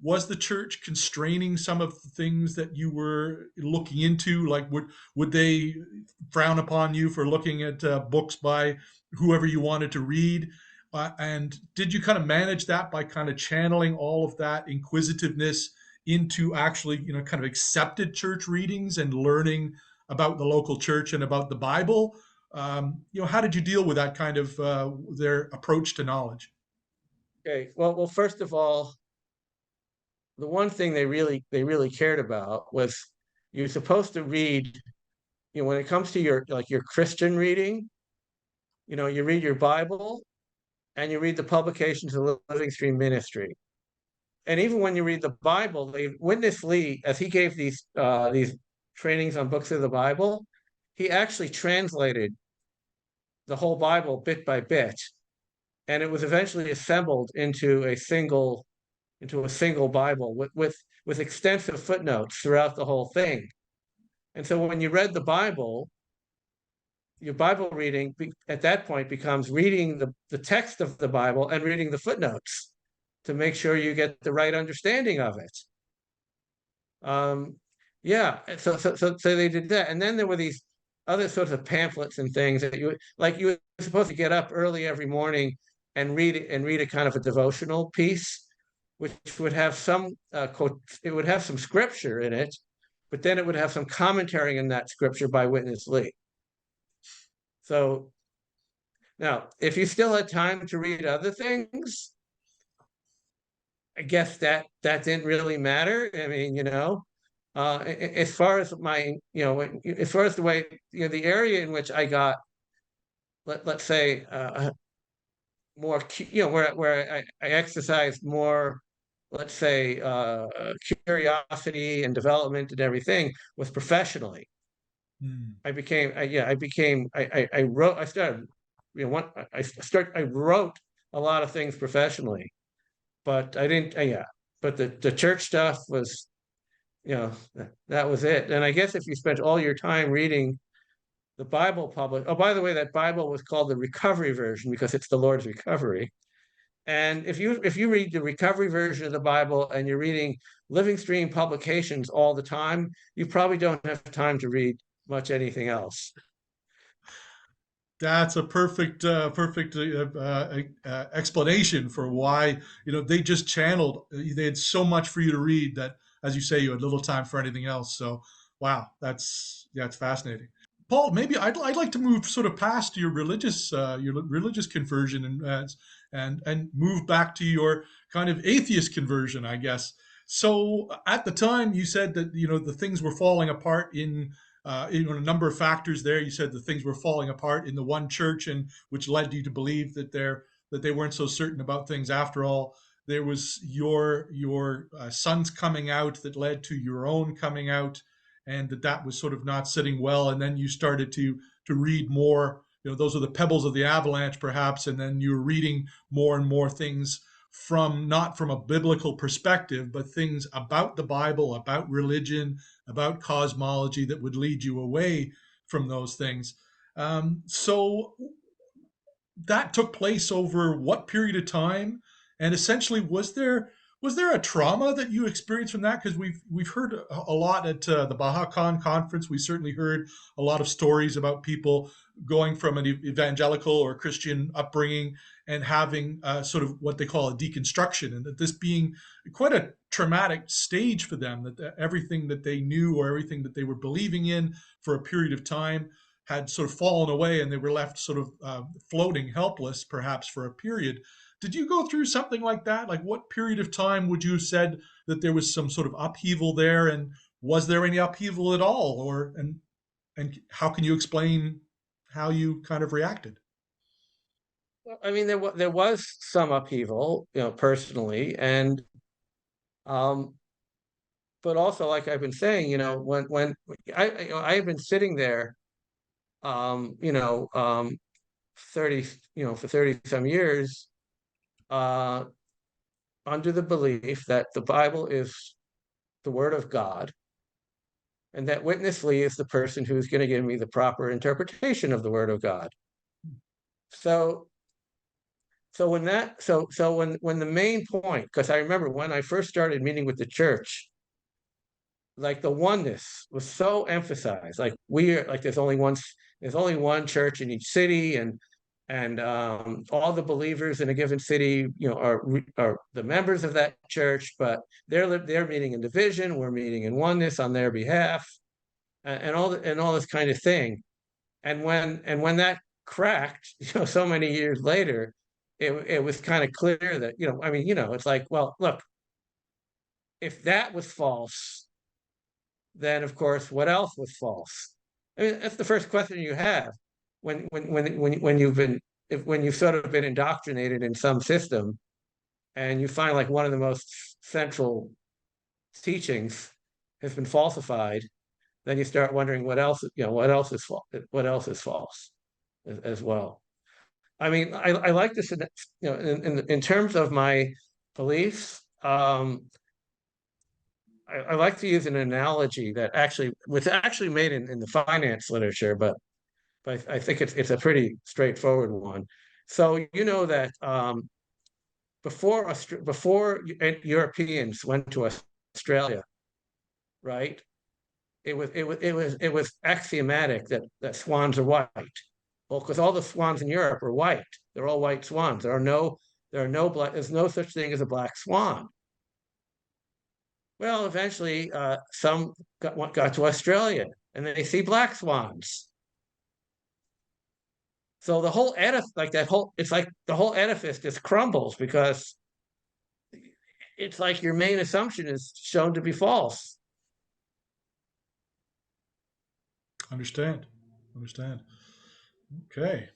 S1: was the church constraining some of the things that you were looking into? Like, would they frown upon you for looking at books by whoever you wanted to read? And did you kind of manage that by kind of channeling all of that inquisitiveness into actually, kind of accepted church readings and learning about the local church and about the Bible? How did you deal with that kind of their approach to knowledge?
S2: Okay. Well, first of all, the one thing they really cared about was you're supposed to read, when it comes to your Christian reading, you read your Bible and you read the publications of the Living Stream Ministry. And even when you read the Bible, Witness Lee, as he gave these trainings on books of the Bible, he actually translated the whole Bible bit by bit, and it was eventually assembled into a single Bible with extensive footnotes throughout the whole thing. And so when you read the Bible, your Bible reading at that point becomes reading the text of the Bible and reading the footnotes to make sure you get the right understanding of it. Yeah, so they did that, and then there were these other sorts of pamphlets and things that you were supposed to get up early every morning and read a kind of a devotional piece, which would have some it would have some scripture in it, but then it would have some commentary in that scripture by Witness Lee. So now, if you still had time to read other things, I guess that didn't really matter. I mean, as far as as far as the way, the area in which I got, let's say, more, where I exercised more, let's say, curiosity and development and everything, was professionally. I became, I wrote, I started, I wrote a lot of things professionally, but I didn't, but the church stuff was, that was it. And I guess if you spent all your time reading the Bible oh, by the way, that Bible was called the Recovery Version because it's the Lord's recovery. And if you read the recovery version of the Bible and you're reading Living Stream publications all the time, you probably don't have time to read much anything else.
S1: That's a perfect explanation for why they just channeled. They had so much for you to read that, as you say, you had little time for anything else. So, wow, that's fascinating. Paul, maybe I'd like to move sort of past your religious conversion and move back to your kind of atheist conversion, I guess. So at the time, you said that the things were falling apart in a number of factors there. You said the things were falling apart in the one church, and which led you to believe that they weren't so certain about things after all. There was your sons coming out that led to your own coming out, and that was sort of not sitting well. And then you started to read more. Those are the pebbles of the avalanche, perhaps. And then you're reading more and more things from not from a biblical perspective, but things about the Bible, about religion, about cosmology that would lead you away from those things. So that took place over what period of time? And essentially, was there a trauma that you experienced from that? Because we've heard a lot at the BajaCon conference. We certainly heard a lot of stories about people going from an evangelical or Christian upbringing and having sort of what they call a deconstruction, and that this being quite a traumatic stage for them, that everything that they knew or everything that they were believing in for a period of time had sort of fallen away, and they were left sort of floating helpless, perhaps for a period. Did you go through something like that? Like, what period of time would you have said that there was some sort of upheaval there, and was there any upheaval at all, or and how can you explain how you kind of reacted?
S2: Well, I mean, there was some upheaval, personally, and but also, like I've been saying, when I've been sitting there, 30, for 30 some years, uh, under the belief that the Bible is the Word of God, and that Witness Lee is the person who's going to give me the proper interpretation of the Word of God. So, when the main point, because I remember when I first started meeting with the church, like the oneness was so emphasized. Like there's only one church in each city, and all the believers in a given city, are the members of that church, but they're meeting in division. We're meeting in oneness on their behalf, and all this kind of thing. And when that cracked, so many years later, it was kind of clear that, it's like, well, look, if that was false, then of course, what else was false? I mean, that's the first question you have when you've sort of been indoctrinated in some system, and you find like one of the most central teachings has been falsified. Then you start wondering what else is false, as well. I mean, I like this, in terms of my beliefs. I like to use an analogy that was actually made in the finance literature, but I think it's a pretty straightforward one. So that before Europeans went to Australia, right? It was axiomatic that swans are white. Well, because all the swans in Europe are white. They're all white swans. There's no such thing as a black swan. Well, eventually, some got to Australia, and they see black swans. So the whole edifice, it's like the whole edifice just crumbles, because it's like your main assumption is shown to be false.
S1: Understand. Okay.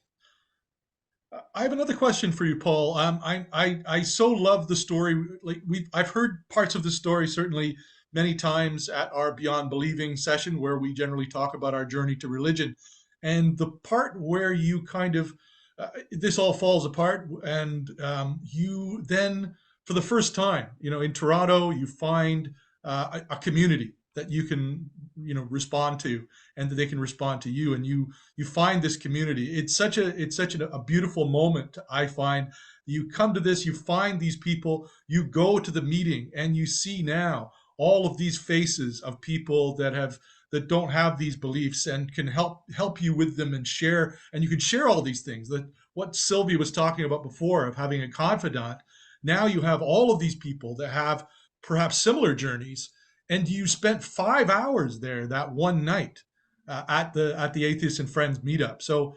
S1: I have another question for you, Paul. I so love the story. Like I've heard parts of the story certainly many times at our Beyond Believing session, where we generally talk about our journey to religion, and the part where you kind of this all falls apart, and you then, for the first time, in Toronto, you find a community that you can respond to, and that they can respond to you, and you find this community. It's such a beautiful moment. I find you come to this, you find these people, you go to the meeting, and you see now all of these faces of people that don't have these beliefs, and can help you with them, and you can share all these things, that what Sylvia was talking about before, of having a confidant. Now you have all of these people that have perhaps similar journeys, and you spent 5 hours there that one night at the Atheists and Friends meetup. So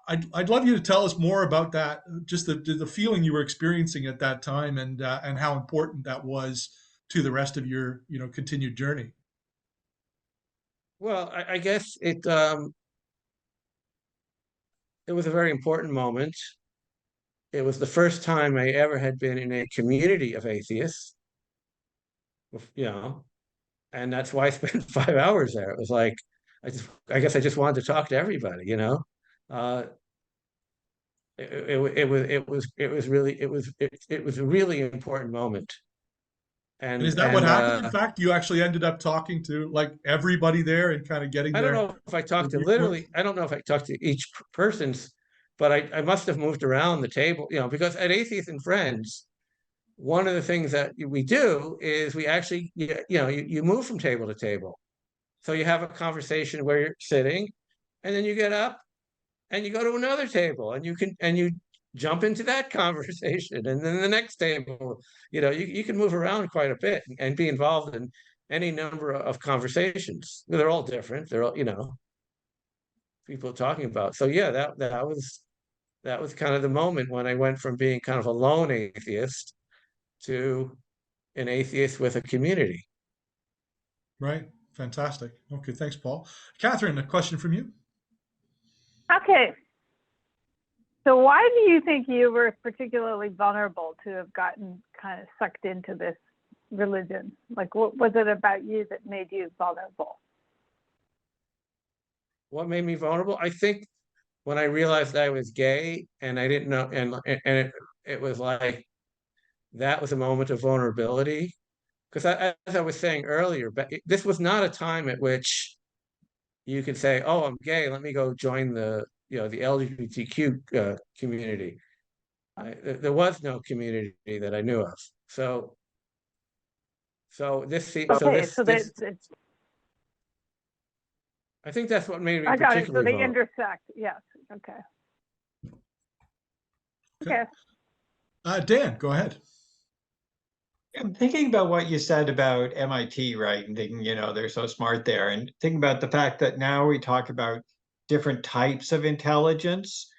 S1: I'd love you to tell us more about that, just the feeling you were experiencing at that time, and how important that was to the rest of your continued journey.
S2: Well, I guess it was a very important moment. It was the first time I ever had been in a community of atheists, and that's why I spent 5 hours there. It was like, I guess I just wanted to talk to everybody, it was a really important moment.
S1: And is that what happened? In fact, you actually ended up talking to like everybody there and kind of getting
S2: I don't
S1: their
S2: know if I talked to
S1: viewpoint?
S2: literally, I don't know if I talked to each person's, but I must have moved around the table, because at Atheists and Friends, one of the things that we do is we actually, you move from table to table. So you have a conversation where you're sitting, and then you get up and you go to another table, and you jump into that conversation, and then the next table. You can move around quite a bit and be involved in any number of conversations. They're all different. They're all, people talking about. So yeah, that was kind of the moment when I went from being kind of a lone atheist to an atheist with a community.
S1: Right. Fantastic. Okay. Thanks, Paul. Catherine, a question from you.
S7: Okay. So why do you think you were particularly vulnerable to have gotten kind of sucked into this religion? Like, what was it about you that made you vulnerable?
S2: What made me vulnerable? I think when I realized I was gay and I didn't know, and it was like that was a moment of vulnerability. Because as I was saying earlier, but this was not a time at which you could say, "Oh, I'm gay. Let me go join the LGBTQ community." There was no community that I knew of. So this so
S7: Okay, so
S2: this I think that's what made me
S7: I got it. So
S2: particularly
S7: they
S2: vulnerable.
S7: intersect. Yes. Okay.
S1: Okay.
S7: Okay.
S1: Dan, go ahead.
S9: I'm thinking about what you said about MIT, right? And thinking, they're so smart there. And thinking about the fact that now we talk about different types of intelligence.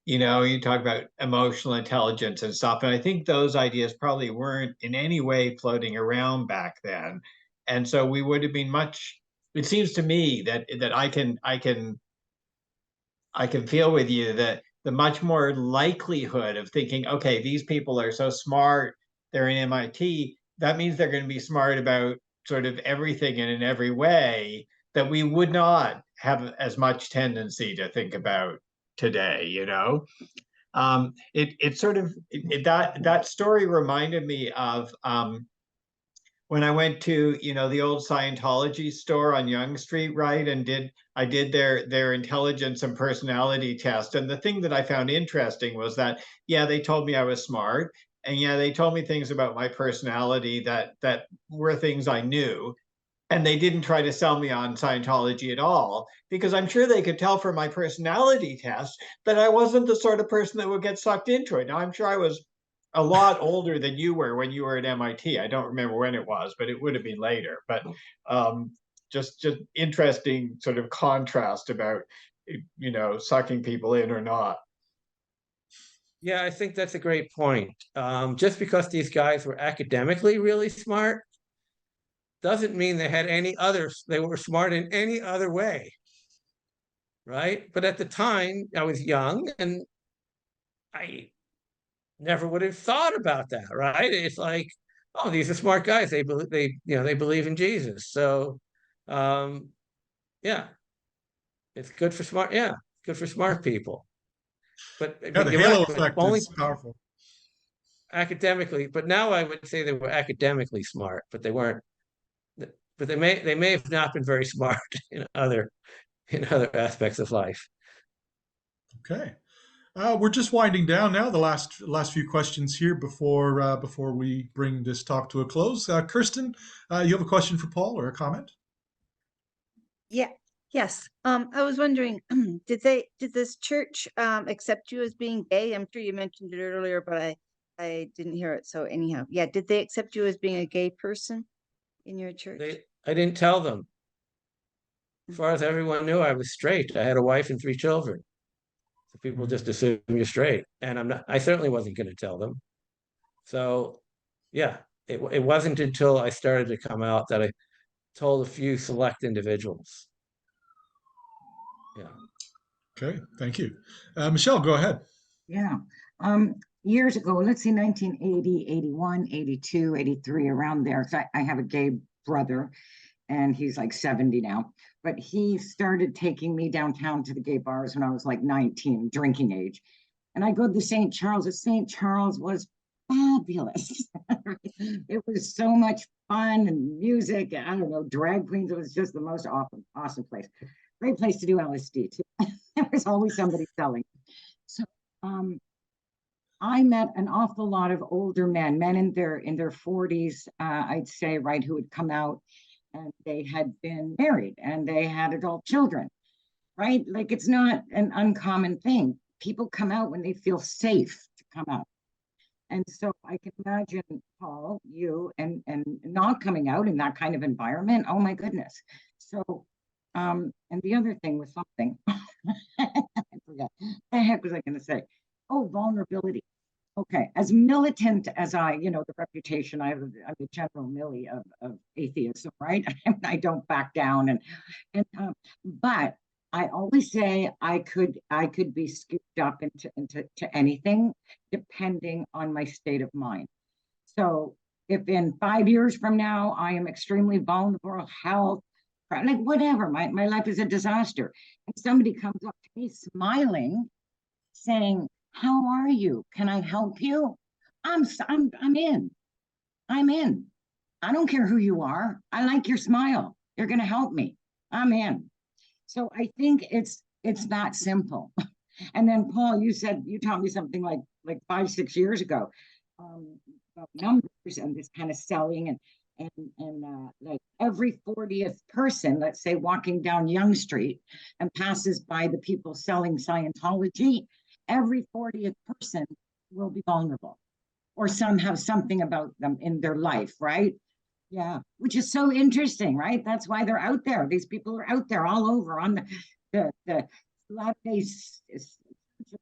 S9: You talk about emotional intelligence and stuff. And I think those ideas probably weren't in any way floating around back then. And so we would have been it seems to me that I can feel with you that the much more likelihood of thinking, okay, these people are so smart, they're in MIT, that means they're going to be smart about sort of everything and in every way that we would not have as much tendency to think about today. That story reminded me of when I went to, the old Scientology store on Yonge Street, right, and I did their intelligence and personality test. And the thing that I found interesting was that, yeah, they told me I was smart, and yeah, they told me things about my personality that were things I knew. And they didn't try to sell me on Scientology at all, because I'm sure they could tell from my personality test that I wasn't the sort of person that would get sucked into it. Now, I'm sure I was a lot older than you were when you were at MIT. I don't remember when it was, but it would have been later. But just interesting sort of contrast about, sucking people in or not.
S2: Yeah, I think that's a great point. Just because these guys were academically really smart doesn't mean they were smart in any other way. Right. But at the time, I was young and I never would have thought about that. Right. It's like, oh, these are smart guys. They believe in Jesus. So, yeah, it's good for smart. Yeah, good for smart people. But
S1: Yeah, the
S2: you're
S1: halo
S2: right.
S1: effect
S2: Only
S1: is powerful.
S2: academically. But now I would say they were academically smart, but they weren't. But they may have not been very smart in other aspects of life.
S1: Okay. We're just winding down now. The last few questions here before we bring this talk to a close. Kirsten, you have a question for Paul or a comment?
S10: Yeah. Yes. I was wondering, did this church accept you as being gay? I'm sure you mentioned it earlier, but I didn't hear it. So anyhow, yeah, did they accept you as being a gay person in your church?
S2: I didn't tell them. As far as everyone knew, I was straight. I had a wife and 3 children. So people just assume you're straight, and I certainly wasn't going to tell them. So, yeah, it wasn't until I started to come out that I told a few select individuals. Yeah.
S1: Okay, thank you. Michelle, go ahead.
S8: Yeah. Years ago, let's say 1980, 81, 82, 83, around there. So I have a gay brother and he's like 70 now. But he started taking me downtown to the gay bars when I was like 19, drinking age. And I go to St. Charles, and St. Charles was fabulous. It was so much fun and music. I don't know, drag queens. It was just the most awesome place. Great place to do LSD too. There was always somebody selling. So I met an awful lot of older men in their 40s, I'd say, right, who had come out and they had been married and they had adult children, right? Like, it's not an uncommon thing. People come out when they feel safe to come out. And so I can imagine, Paul, you and not coming out in that kind of environment. Oh my goodness. So, and the other thing was something, I forgot. What the heck was I going to say? Oh, vulnerability. Okay, as militant as the reputation, I'm the general Millie of atheism, right? I don't back down, but I always say I could be scooped up into anything depending on my state of mind. So if in 5 years from now I am extremely vulnerable, health, like whatever, my life is a disaster, and somebody comes up to me smiling, saying, "How are you? Can I help you?" I'm in. I'm in. I don't care who you are. I like your smile. You're going to help me. I'm in. So I think it's that simple. And then Paul, you taught me something like 5-6 years ago, about numbers and this kind of selling and like every 40th person, let's say, walking down Yonge Street and passes by the people selling Scientology, every 40th person will be vulnerable, or some have something about them in their life, right? Yeah, which is so interesting, right? That's why they're out there. These people are out there all over on the Latter-day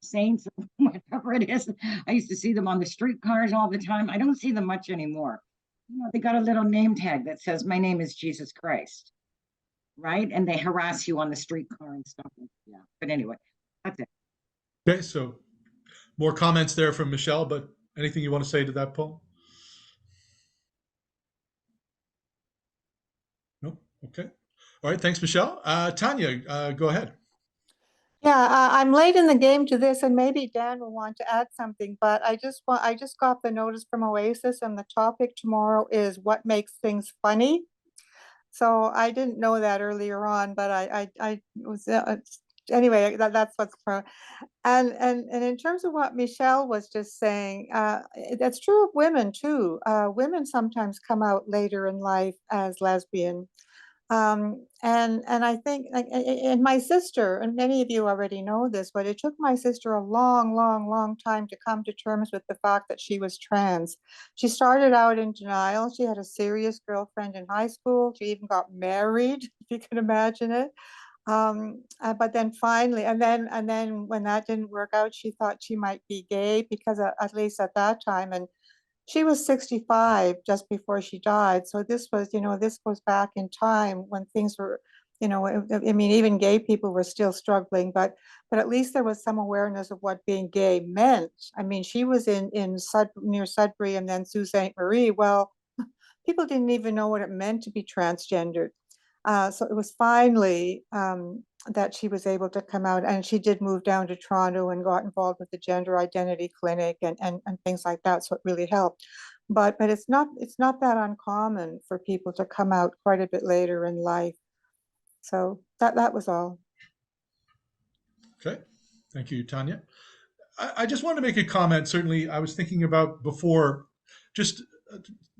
S8: Saints, or whatever it is. I used to see them on the streetcars all the time. I don't see them much anymore. They got a little name tag that says, "My name is Jesus Christ," right? And they harass you on the streetcar and stuff. Yeah, but anyway, that's it.
S1: Okay, so more comments there from Michelle, but anything you want to say to that, Paul? No? Okay. All right, thanks, Michelle. Tanya, go ahead.
S6: Yeah, I'm late in the game to this, and maybe Dan will want to add something, but I just got the notice from Oasis, and the topic tomorrow is what makes things funny. So I didn't know that earlier on, but I was anyway. That's what's pro. And in terms of what Michelle was just saying, that's true of women too. Women sometimes come out later in life as lesbian. And I think, and my sister, and many of you already know this, but it took my sister a long time to come to terms with the fact that she was trans. She started out in denial. She had a serious girlfriend in high school. She even got married, if you can imagine it. But then finally, and then when that didn't work out, she thought she might be gay, because at least at that time, and she was 65 just before she died. So this was, this goes back in time when things were, I mean, even gay people were still struggling, but at least there was some awareness of what being gay meant. I mean, she was near Sudbury and then Sault Ste. Marie. Well, people didn't even know what it meant to be transgendered. So it was finally that she was able to come out, and she did move down to Toronto and got involved with the gender identity clinic and things like that. So it really helped. But it's not that uncommon for people to come out quite a bit later in life. So that was all.
S1: Okay. Thank you, Tanya. I just wanted to make a comment. Certainly, I was thinking about before, just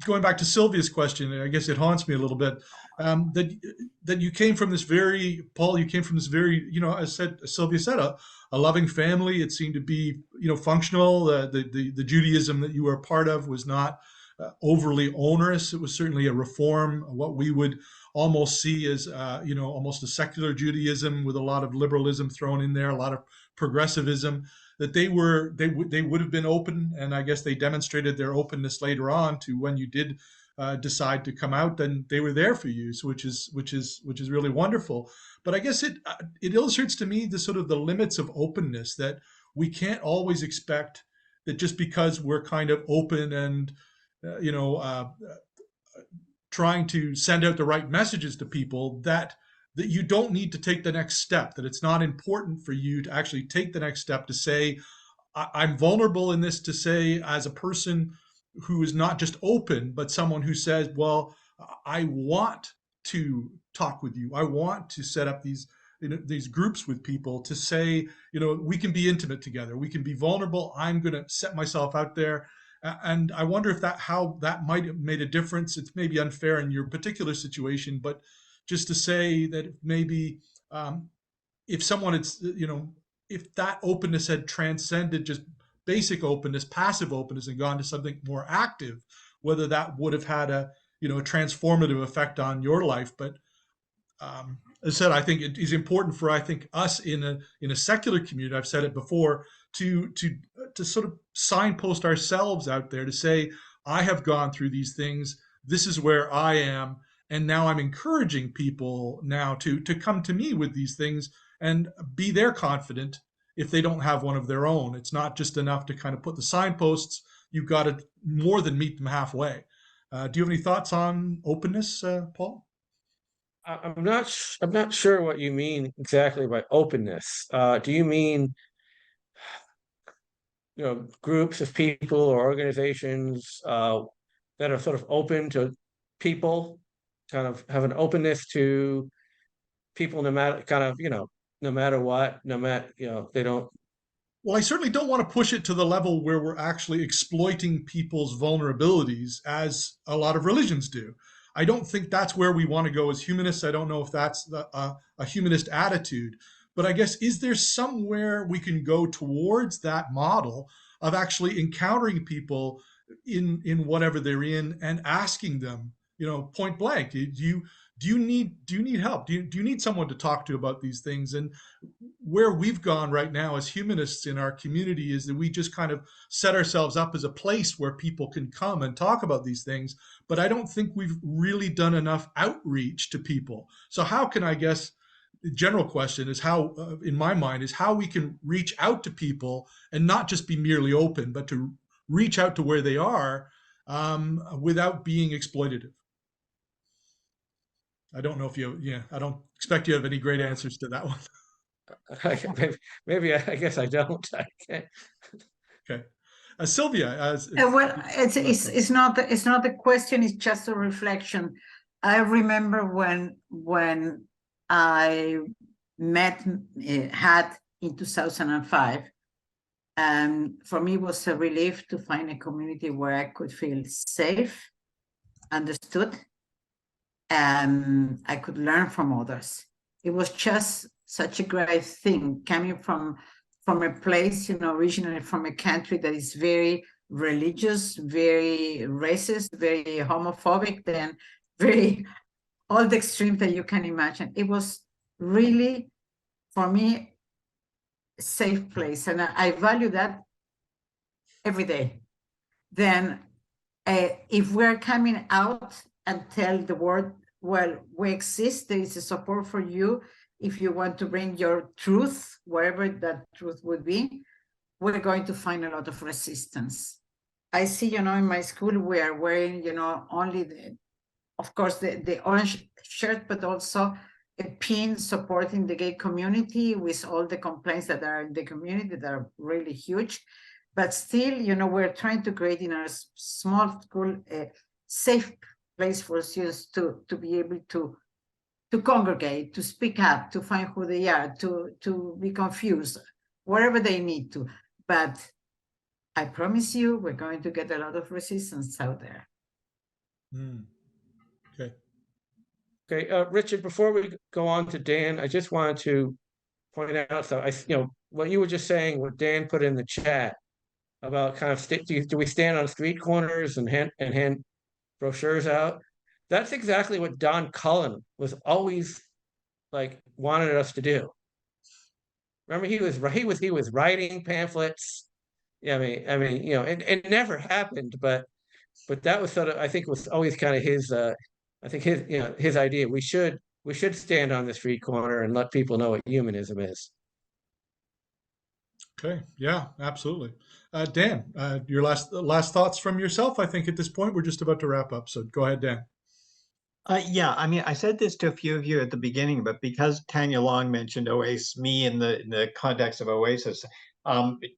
S1: going back to Sylvia's question, and I guess it haunts me a little bit, that you came from this very, Paul, you came from this very, as Sylvia said, a loving family. It seemed to be, functional. The Judaism that you were a part of was not overly onerous. It was certainly a reform, what we would almost see as, almost a secular Judaism with a lot of liberalism thrown in there, a lot of progressivism. That they would have been open, and I guess they demonstrated their openness later on to when you did decide to come out. Then they were there for you, so which is really wonderful. But I guess it illustrates to me the sort of the limits of openness, that we can't always expect that just because we're kind of open and trying to send out the right messages to people, that you don't need to take the next step, that it's not important for you to actually take the next step to say, I'm vulnerable in this to say, as a person who is not just open, but someone who says, well, I want to talk with you. I want to set up these groups with people to say, we can be intimate together. We can be vulnerable. I'm going to set myself out there. And I wonder if how that might have made a difference. It's maybe unfair in your particular situation, but just to say that maybe if someone had, if that openness had transcended just basic openness, passive openness, and gone to something more active, whether that would have had a transformative effect on your life. But as I said, I think it is important for us in a secular community. I've said it before, to sort of signpost ourselves out there to say, I have gone through these things. This is where I am, and now I'm encouraging people now to come to me with these things and be their confidant if they don't have one of their own. It's not just enough to kind of put the signposts. You've got to more than meet them halfway. Do you have any thoughts on openness, Paul?
S2: I'm not sure what you mean exactly by openness. Do you mean, groups of people or organizations that are sort of open to people, kind of have an openness to people, no matter no matter what, no matter, they don't.
S1: Well, I certainly don't want to push it to the level where we're actually exploiting people's vulnerabilities, as a lot of religions do. I don't think that's where we want to go as humanists. I don't know if that's a humanist attitude, but I guess, is there somewhere we can go towards that model of actually encountering people in whatever they're in and asking them, point blank, do you need help? Do you need someone to talk to about these things? And where we've gone right now as humanists in our community is that we just kind of set ourselves up as a place where people can come and talk about these things. But I don't think we've really done enough outreach to people. So how can, I guess, the general question is how, in my mind, is how we can reach out to people and not just be merely open, but to reach out to where they are without being exploitative. I don't know if I don't expect you have any great answers to that one.
S2: Maybe I guess I don't.
S1: Okay. Sylvia.
S3: Well, it's not the question, it's just a reflection. I remember when I met HAT in 2005, and for me it was a relief to find a community where I could feel safe, understood, and I could learn from others. It was just such a great thing coming from a place, originally from a country that is very religious, very racist, very homophobic, then very all the extremes that you can imagine. It was really, for me, a safe place, and I value that every day. Then if we're coming out and tell the world, well, we exist, there is a support for you. If you want to bring your truth, wherever that truth would be, we're going to find a lot of resistance. I see, in my school, we are wearing, only of course, the orange shirt, but also a pin supporting the gay community with all the complaints that are in the community that are really huge. But still, we're trying to create in our small school a safe place for students to be able to congregate, to speak up, to find who they are, to be confused, wherever they need to. But I promise you, we're going to get a lot of resistance out there.
S1: Okay.
S2: Okay, Richard, before we go on to Dan, I just wanted to point out, so what you were just saying, what Dan put in the chat about kind of, do we stand on street corners and hand brochures out? That's exactly what Don Cullen was always wanted us to do. Remember, he was writing pamphlets. Yeah, I mean, it never happened, but that was sort of, I think, was always kind of his. I think his idea. We should stand on the street corner and let people know what humanism is.
S1: Okay. Yeah, absolutely. Dan, your last thoughts from yourself. I think at this point we're just about to wrap up. So go ahead, Dan.
S9: Yeah, I mean, I said this to a few of you at the beginning, but because Tanya Long mentioned me in the context of Oasis,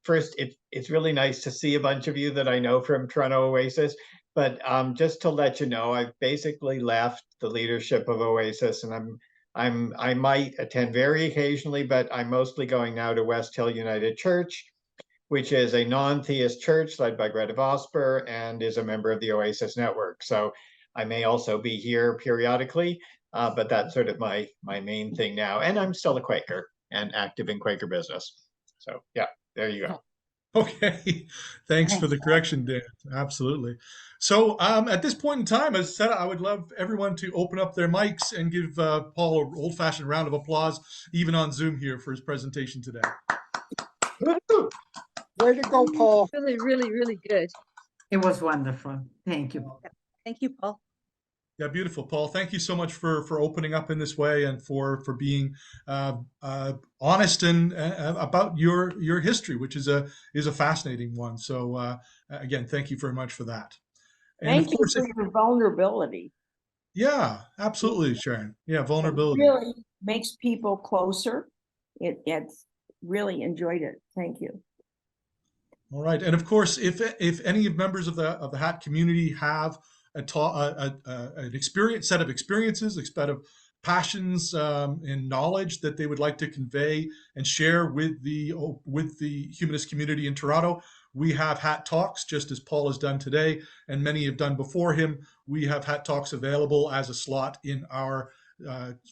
S9: first, it's really nice to see a bunch of you that I know from Toronto Oasis. But just to let you know, I've basically left the leadership of Oasis, and I might attend very occasionally, but I'm mostly going now to West Hill United Church, which is a non-theist church led by Greta Vosper and is a member of the Oasis Network. So I may also be here periodically, but that's sort of my main thing now. And I'm still a Quaker and active in Quaker business. So yeah, there you go.
S1: Okay, thanks for the correction, Dan. Absolutely. So at this point in time, as I said, I would love everyone to open up their mics and give Paul an old-fashioned round of applause, even on Zoom here, for his presentation today.
S11: Way to go, Paul.
S10: Really, really, really good.
S3: It was wonderful. Thank you.
S10: Thank you, Paul.
S1: Yeah, beautiful, Paul. Thank you so much for opening up in this way and for being honest and about your history, which is a fascinating one. So again, thank you very much for that. And
S12: Thank
S1: of
S12: you
S1: course,
S12: for your vulnerability.
S1: yeah, absolutely, Sharon. Yeah, vulnerability.
S12: It really makes people closer. It's really enjoyed it. Thank you.
S1: All right, and of course, if any members of the HAT community have an set of experiences, a set of passions and knowledge that they would like to convey and share with the humanist community in Toronto, we have HAT Talks, just as Paul has done today, and many have done before him. We have HAT Talks available as a slot in our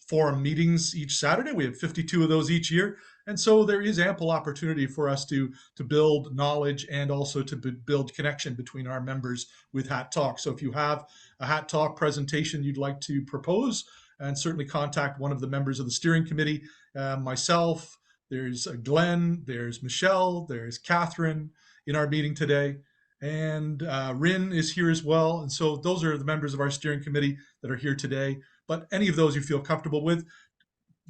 S1: forum meetings each Saturday. We have 52 of those each year. And so there is ample opportunity for us to build knowledge and also to build connection between our members with HAT Talk. So if you have a HAT Talk presentation you'd like to propose, and certainly contact one of the members of the steering committee, myself, there's Glenn, there's Michelle, there's Catherine in our meeting today, and Rin is here as well. And so those are the members of our steering committee that are here today. But any of those you feel comfortable with,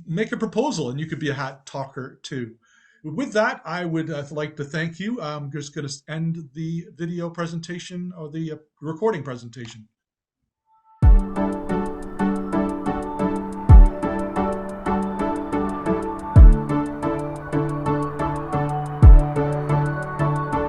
S1: make a proposal and you could be a HAT talker too. With that, I would like to thank you. I'm just going to end the video presentation or the recording presentation.